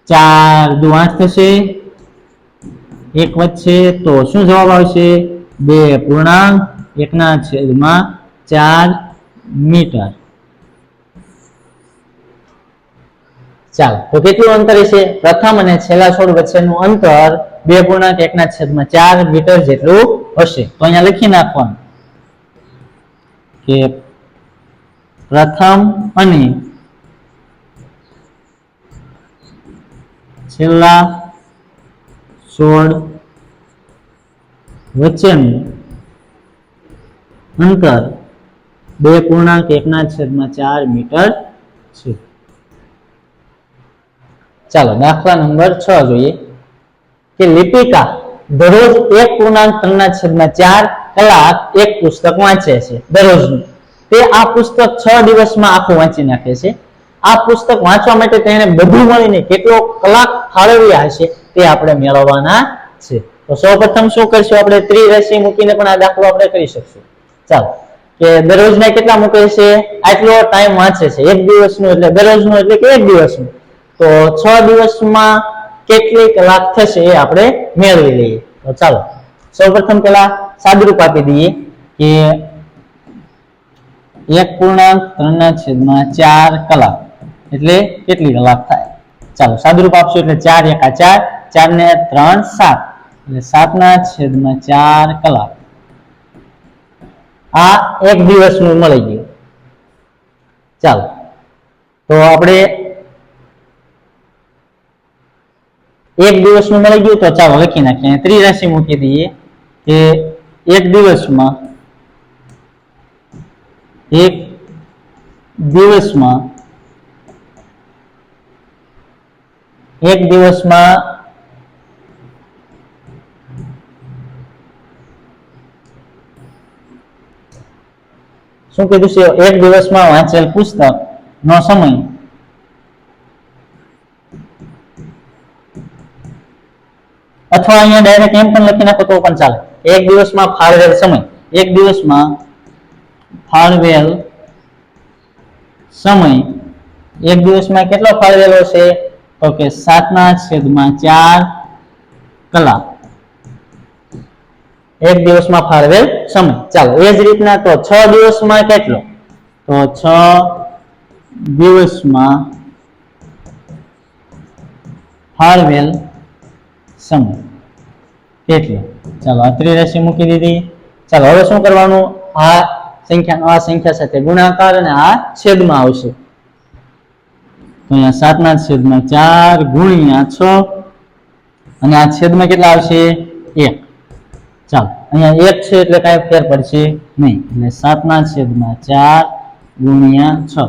4 × 2 = 8 થશે. એક વચ્ચે તો શું જવાબ આવશે? 2.1/4 મીટર. ચાલો તો કેટલું અંતર છે? પ્રથમ અને છેલ્લા છોડ વચ્ચેનું અંતર 2.1/4 મીટર જેટલું હશે. તો અહીંયા લખી નાખવાનું કે પ્રથમ અને છેલ્લા છોડ વચ્ચેનું અંતર 2.1/4 મીટર છે. ચાલો દાખલા નંબર 6 જોઈએ કે લિપિકા દરરોજ 1.3/4 કલાક એક પુસ્તક વાંચે છે દરરોજનું. તે આ પુસ્તક 6 દિવસમાં આખું વાંચી નાખે છે. આ પુસ્તક વાંચવા માટે તેણે બધું મળીને કેટલો કલાક ફાળવ્યા હશે તે આપણે મેળવવાના છે. તો સૌપ્રથમ શું કરશું? આપણે ત્રિરાશિ મૂકીને પણ આ દાખલો આપણે કરી શકશું. ચાલો કે દરરોજના કેટલા મૂકે છે? આટલો ટાઈમ વાંચે છે. એક દિવસનું એટલે દરરોજનું એટલે કે એક દિવસનું. તો 6 દિવસમાં કેટલી કલાક થશે એ આપણે મેળવી લઈએ. તો તો ચાલો સૌપ્રથમ પેલા સાદુરૂપ આપી દઈએ કે 1.3/4 કલાક એટલે કેટલી કલાક થાય? ચાલો સાદુરૂપ આપશું એટલે 4 × 4 4 ને 3 7 એટલે 7/4 કલાક. આ એક દિવસનું મળી ગયું. ચાલો તો આપણે એક દિવસનું મળી ગયું તો ચાલો લખી નાખીએ. ત્રિરાશિ મૂકી દઈએ કે એક દિવસમાં શું કીધું છે? એક દિવસમાં વાંચેલ પુસ્તક નો સમય અથવા અહીંયા ડાયરેક્ટ એમ પણ લખી નાખો તો પણ ચાલે. એક દિવસમાં ફાળવેલ સમય, એક દિવસમાં ફાળવેલ સમય એક દિવસમાં કેટલો ફાળવેલો છે? તો કે 7/4 કલાક એક દિવસમાં ફાળવેલ સમય. ચાલો એ જ રીતના તો 6 દિવસમાં કેટલો? તો 6 દિવસમાં ફાળવેલ સમય કેટલો? ચાલો આ ત્રિરાશિ મૂકી દીધી. ચાલો હવે શું કરવાનું? આ સંખ્યાનો આ સંખ્યા સાથે ગુણાકાર અને આ છેદમાં આવશે. તો અહીંયા 7/4 ગુણ્યા 6 અને આ છેદમાં કેટલા આવશે? 1. ચાલો અહીંયા 1 છે એટલે કાંઈ ફેર પડશે નહીં, એટલે 7/4 ગુણ્યા 6.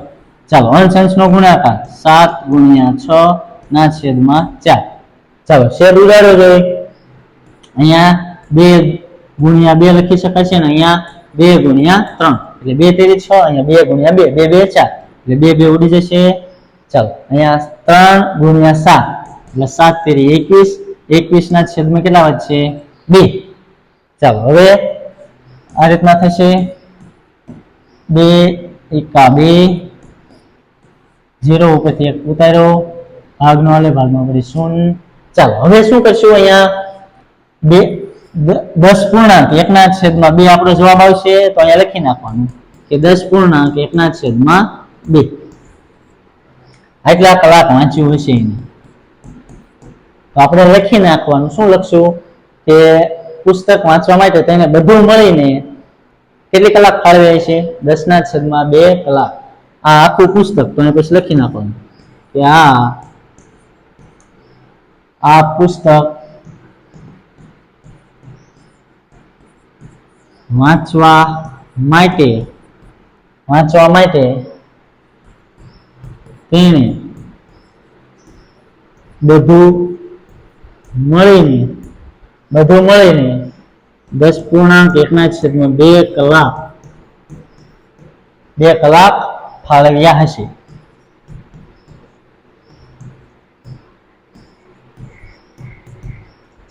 ચાલો અંશ અંશનો ગુણાકાર 7/6/4. ચાલો છેદ ઉડાડો જોઈએ. અહીંયા 2 ગુણ્યા 2 લખી શકાય છે ને અહીંયા 2 ગુણ્યા 3 એટલે 2 તેરી 6, અહીંયા 2 ગુણ્યા 2 2 2 4 એટલે 2 2 ઉડી જશે. ચાલો અહીંયા 3 ગુણ્યા 7 એટલે 7 તેરી 21, 21 ના છેદમાં કેટલા વધશે? 2. ચાલો હવે આ રીતના થશે 2 એકા 2 0 ઉપરથી 1 ઉતાર્યો, ભાગનો આલે ભાગમાં વળી 0. ચાલો હવે શું કરશું? અહીંયા 10 પૂર્ણાંક 1/2 આપણો જવાબ આવશે તો અહીંયા લખી નાખવાનું કે 10 પૂર્ણાંક 1/2 આટલા કલાક વાંચ્યું હશે એને. તો આપણે લખી નાખવાનું. શું લખશું? કે પુસ્તક વાંચવા માટે તેને બધું મળીને કેટલી કલાક ફાળવે છે? 10/2 કલાક. આ આખું પુસ્તક તો પછી લખી નાખવાનું કે આ પુસ્તક વાંચવા માટે તેને બધું મળીને 10.1/2 કલાક ફાળવ્યા હશે.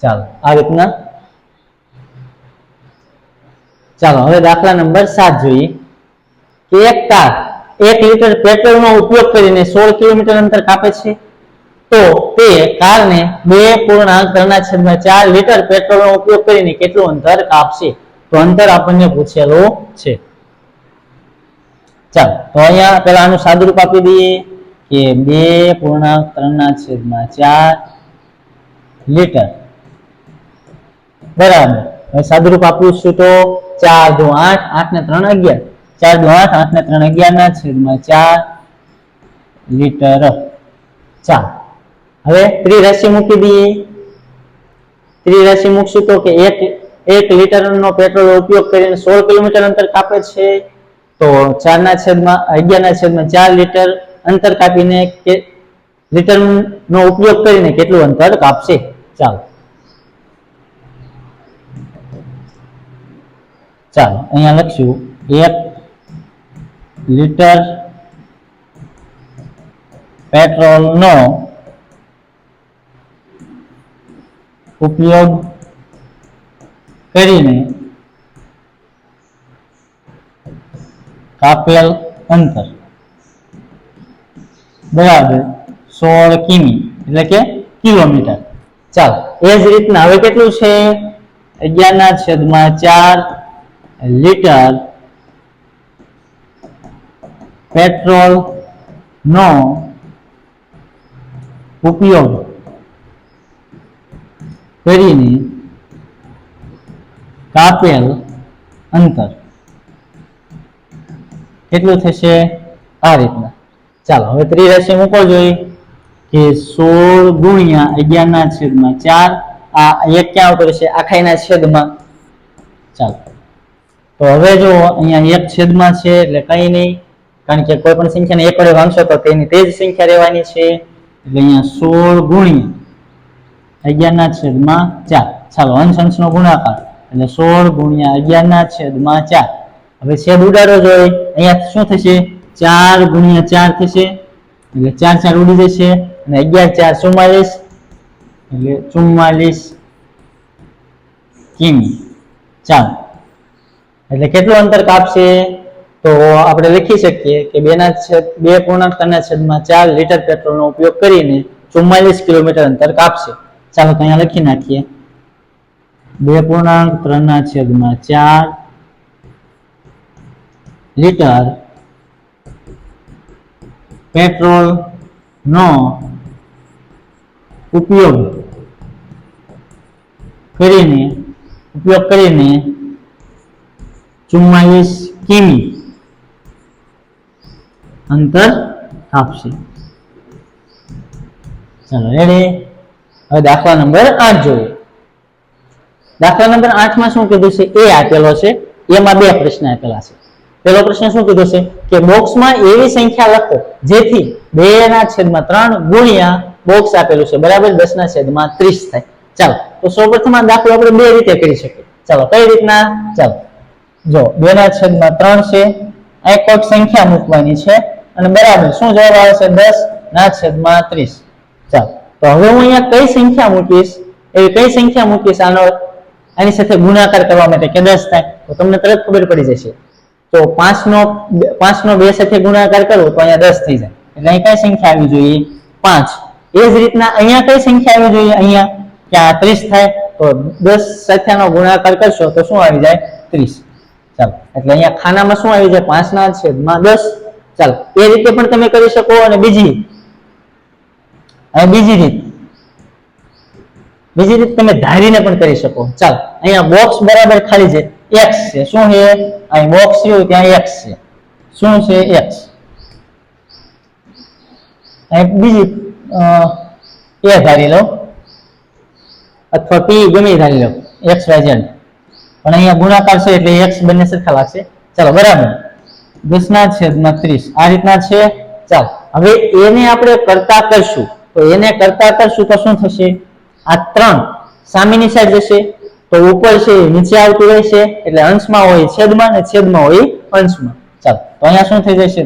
ચાલો આ રીતના. ચાલો હવે દાખલા નંબર 7 જોઈએ કે એક કાર 1 લીટર પેટ્રોલનો ઉપયોગ કરીને 16 કિલોમીટર અંતર કાપે છે તો તે કારને 2.3/4 લીટર પેટ્રોલનો ઉપયોગ કરીને કેટલું અંતર કાપશે? તો અંતર આપણને પૂછેલું છે. ચાલો તો અહીંયા પહેલા આનું સાદુરૂપ આપી દઈએ કે 2.3/4 લીટર બરાબર. હવે સાદુરૂપ આપ્યું છું તો 4 × 8 8 ને 3 11 4 × 8 8 ને 3 11/4 લીટર. ચાલો હવે ત્રિરાશિ મૂકી દઈએ. ત્રિરાશિ મૂકશું તો કે 1 લીટરનો પેટ્રોલ ઉપયોગ કરીને 16 કિલોમીટર અંતર કાપે છે તો 4/11/4 લીટર અંતર કાપીને લીટરનો ઉપયોગ કરીને કેટલું અંતર કાપશે? ચાલો અહીંયા લખશું 1 લીટર પેટ્રોલનો ઉપયોગ કરીને કાપેલ અંતર બરાબર 16 કિમી એટલે કે કિલોમીટર. ચાલો એ જ રીતના હવે કેટલું છે? 11/4 લીટર પેટ્રોલ નો ઉપયોગ કરીને કાપેલ અંતર કેટલું થશે? આ રીતના. ચાલો હવે ત્રિરાશિ મૂકો જોઈએ કે 16 ગુણ્યા 11/4. આ એક ક્યાં આવતો રહેશે? આખાઈના છેદમાં. ચાલો તો હવે જો અહીંયા એક છેદમાં છે એટલે કઈ નહીં, કારણ કે કોઈ પણ સંખ્યાને એક વડે ભાગશો તો તેની તે જ સંખ્યા રહેવાની છે. એટલે અહીંયા 16 ગુણ્યા 11/4. ચાલો અંશ અંશનો ગુણાકાર એટલે 16 ગુણ્યા 11/4. હવે છેદ ઉડાડો જોઈએ. અહીંયા શું થશે? 4 ગુણ્યા 4 થશે એટલે 4 4 ઉડી જશે અને 11 4 44 એટલે 44 કિમી. ચાલો એટલે કેટલું અંતર કાપશે? તો આપણે લખી શકીએ કે 2.3/4 લીટર પેટ્રોલનો ઉપયોગ કરીને 44 કિલોમીટર અંતર કાપશે. ચાલો તો અહીંયા લખી નાખીએ 2.3/4 લીટર પેટ્રોલ નો ઉપયોગ કરીને 44 કિમી અંતર આપશે. ચાલો રેડી. હવે દાખલા નંબર 8 જોઈએ. દાખલા નંબર 8 માં શું કીધું છે? એ આપેલો છે, એમાં બે પ્રશ્ન આપેલા છે. પહેલો પ્રશ્ન શું કીધું છે કે બોક્સમાં એવી સંખ્યા લખો જેથી 2/3 ગુણ્યા બોક્સ આપેલું છે બરાબર 10/30 થાય. ચાલો તો સૌપ્રથમ આ દાખલો આપણે બે રીતે કરી શકીએ. ચાલો કઈ રીતના? ચાલો જો 2/3 છે, આ કોઈક સંખ્યા મૂકવાની છે અને બરાબર શું જવાબ આવે છે? 10/30. ચાલો તો હવે હું અહીંયા કઈ સંખ્યા મૂકીશ? એવી કઈ સંખ્યા મૂકીશ આની સાથે ગુણાકાર કરવા માટે કે 10 થાય? તો તમને તરત ખબર પડી જશે. તો 5 નો 2 સાથે ગુણાકાર કરો તો અહીંયા 10 થઈ જાય. એટલે અહીં કઈ સંખ્યા આવી જોઈએ? 5. એ જ રીતના અહીંયા કઈ સંખ્યા આવી જોઈએ? અહીંયા કે આ 30 થાય તો 10 સાથેનો ગુણાકાર કરશો તો શું આવી જાય? 30. ચાલો એટલે અહીંયા ખાનામાં શું આવી જાય? 5/10. ચાલો એ રીતે પણ તમે કરી શકો. અને બીજી રીત તમે ધારીને પણ કરી શકો. ચાલો અહીંયા બોક્સ બરાબર ખાલી છે, x છે. શું છે? અહીં બોક્સ છે ત્યાં x છે. શું છે? x. અહીં બીજી a ધારી લો અથવા p ગમે ધારી લો, x y z. પણ અહીંયા ગુણાકાર છે એટલે x બંને સરખા લાગશે. ચાલો બરાબર 10/30 આ રીતના છે. ચાલો હવે એને આપણે કરતા કરશું તો શું થશે? આ 3 સામેની સાઈડ જશે તો ઉપર છે નીચે આવતું રહેશે એટલે અંશમાં હોય છેદમાં અને છેદમાં હોય અંશમાં. ચાલો તો અહીંયા શું થઈ જશે?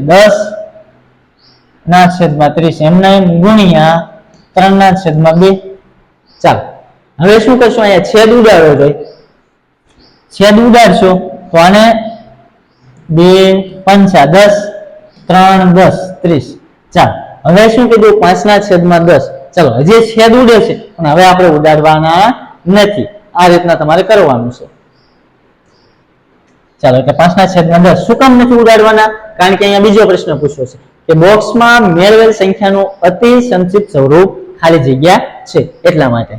10/30 એમના એમ ગુણ્યા 3/2. ચાલો હવે શું કરશું? અહીંયા છેદ ઉડાડવો જોઈએ. છેદ ઉડાડશો તો આને 2 5 10 3 10 30. ચાલો હવે શું કીધું? 5/10. ચલો હજી છેદ ઉડે છે પણ હવે આપણે ઉડાડવાના નથી. આ રીતના તમારે કરવાનું છે. ચાલો એટલે 5/10. શું કામ નથી ઉડાડવાના? કારણ કે અહીંયા બીજો પ્રશ્ન પૂછ્યો છે કે બોક્સમાં મેળવેલ સંખ્યાનું અતિ સંક્ષિપ્ત સ્વરૂપ ખાલી જગ્યા છે એટલા માટે.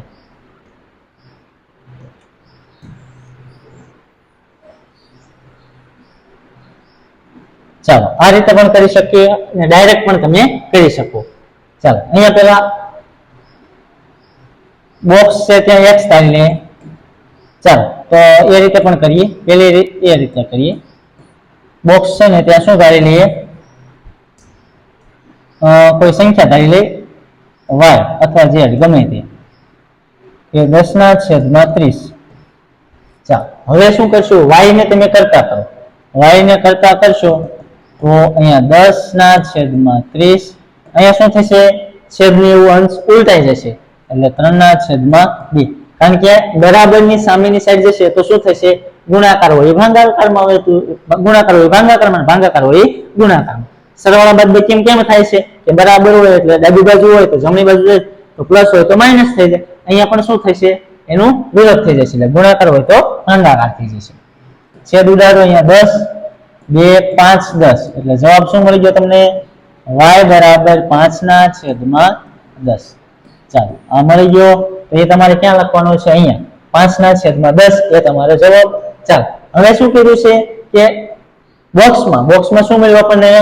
ચાલો આ રીતે પણ કરી શકીએ અને ડાયરેક્ટ પણ તમે કરી શકો. ચાલો અહીંયા પેલા બોક્સ છે ત્યાં x ધારી લે. ચાલો તો એ રીતે પણ કરીએ. પેલી રીત એ રીતે કરીએ. બોક્સ છે ને ત્યાં શું ધારી લઈએ? કોઈ સંખ્યા ધારી લે y અથવા z ગમે તે એ 10/30. ચાલો હવે શું કરશું? y ને તમે કરતા કરો. y ને કરતા કરશો તો અહીંયા 10/30. અહીંયા શું થશે? છેદની એવું અંશ ઉલટાઈ જશે એટલે 3/2. કારણ કે બરાબરની સામેની સાઈડ જશે તો શું થશે? ગુણાકાર હોય ભાગાકારમાં હોય તો ગુણાકાર હોય ભાગાકારમાં, ભાગાકાર હોય ગુણાકારમાં. સરવાળા બાદબાકી કેમ થાય છે કે બરાબર હોય એટલે ડાબી બાજુ હોય તો જમણી બાજુ જાય તો પ્લસ હોય તો માઇનસ થઈ જાય. અહીંયા પણ શું થશે? એનું વિરોધ થઈ જશે, એટલે ગુણાકાર હોય તો ભાગાકાર થઈ જશે. છેદ ઉડાડો, અહીંયા 10 2 5 10, એટલે જવાબ શું મળી ગયો તમને? y બરાબર 5 ના છેદમાં 10. ચાલો, આ મળી ગયો. તો એ તમારે ક્યાં લખવાનો છે? અહીંયા 5 ના છેદમાં 10 એ તમારો જવાબ. ચાલો, હવે શું કર્યું છે કે બોક્સમાં શું મળ્યું આપણને?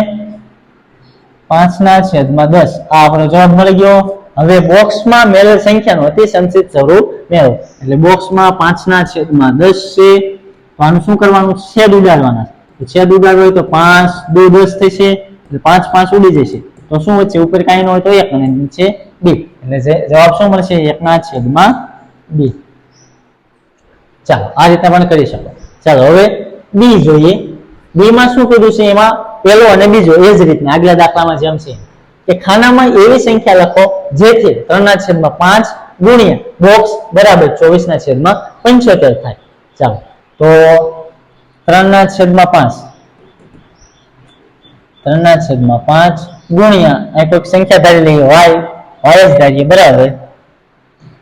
5 ના છેદમાં 10, આ આપણો જવાબ મળી ગયો. હવે બોક્સમાં મેળવેલ સંખ્યાનું અતિ સંક્ષિપ્ત સ્વરૂપ મેળવો. એટલે બોક્સમાં 5 ના છેદમાં 10 છે, તો આનું શું કરવાનું? છેદ ઉડાડવાના. તો છેદ ઉડાડવો હોય તો 5 2 10 થશે, એટલે 5 5 ઉડી જશે. તો શું વચ્ચે ઉપર કાંઈ ન હોય તો 1 અને નીચે 2, એટલે જવાબ શું મળશે? 1 ના છેદમાં 2. ચાલો, આ રીતે પણ કરી શકો. ચાલો, હવે બી જોઈએ. બી માં શું કર્યું છે? એમાં પહેલો અને બીજો એ જ રીતના આગલા દાખલામાં જેમ છે કે ખાનામાં એવી સંખ્યા લખો જેથી 3 ના છેદમાં 5 ગુણ્યા બોક્સ બરાબર 24 ના છેદમાં 75 થાય. ચાલો, તો 3 ના છેદમાં 5 3 ના છેદમાં 5 ગુણ્યા આ કોઈક સંખ્યા ધારી લઈએ, y જ ધારીએ, બરાબર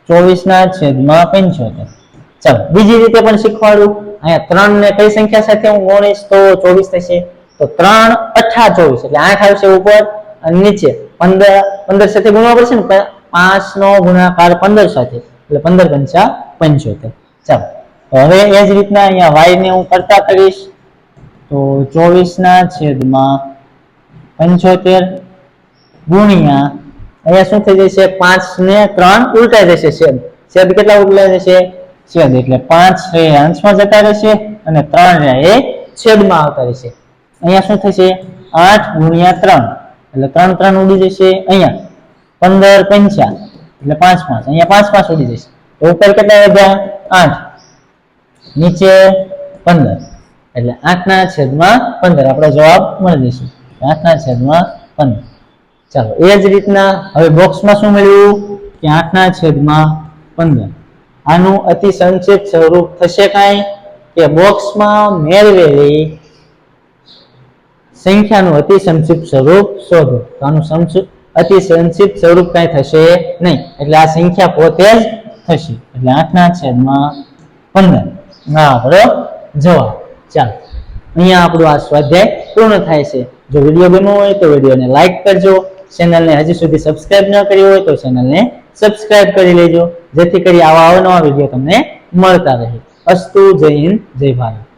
24 ના છેદમાં 75. ચાલો, બીજી રીતે પણ શીખવાડું. અહીંયા 3 ને કઈ સંખ્યા સાથે હું ગુણીશ તો 24 થશે. તો 3 8 24, એટલે 8 આવશે ઉપર અને નીચે 15 સાથે ગુણવા પડશે ને, 5 નો ગુણાકાર 15 સાથે, એટલે 15 પંચા 75. ચાલો, તો હવે એ જ રીતના અહીંયા y ને હું કરતા કરીશ. તો 24 ના છેદમાં 75 ગુણ્યા અહીંયા શું થઈ જશે? 5 ને 3 ઉલટાઈ જશે, છેદ કેટલા ઉલટાઈ જશે? છેદ, એટલે 5 એ અંશમાં જતા રહેશે અને 3 એ છેદમાં આવતા રહેશે. અહીંયા શું થશે? 8 ગુણ્યા 3, એટલે 3 3 ઉડી જશે. અહીંયા 15 પંચા, એટલે 5 5, અહીંયા 5 5 ઉડી જશે. તો ઉપર કેટલા વધ્યા? 8, નીચે 15, એટલે 8 ના છેદમાં 15 આપણો જવાબ મળી જશે. 8 ના છેદમાં 15. ચાલો, એ જ રીતના હવે બોક્સમાં શું મળ્યું કે 8 ના છેદમાં 15. આનું અતિ સંક્ષિપ્ત સ્વરૂપ થશે કાંઈ કે બોક્સમાં મેળવેલી સંખ્યાનું અતિ સંક્ષિપ્ત સ્વરૂપ શોધો. તો આનું અતિ સંક્ષિપ્ત સ્વરૂપ કાંઈ થશે નહીં, એટલે આ સંખ્યા પોતે જ થશે. એટલે 8 ના છેદમાં 15 ના આપણો જવાબ. ચાલો, અહીંયા આપણું આ સ્વાધ્યાય પૂર્ણ થાય છે. જો વિડીયો ગમ્યો હોય તો વિડીયોને લાઈક કરજો. ચેનલને હજી સુધી સબસ્ક્રાઇબ ન કરી હોય તો ચેનલને સબસ્ક્રાઇબ કરી લેજો, જેથી કરી આવા અવનવા વિડીયો તમને મળતા રહે. અસ્તુ. જય હિન્દ, જય ભારત.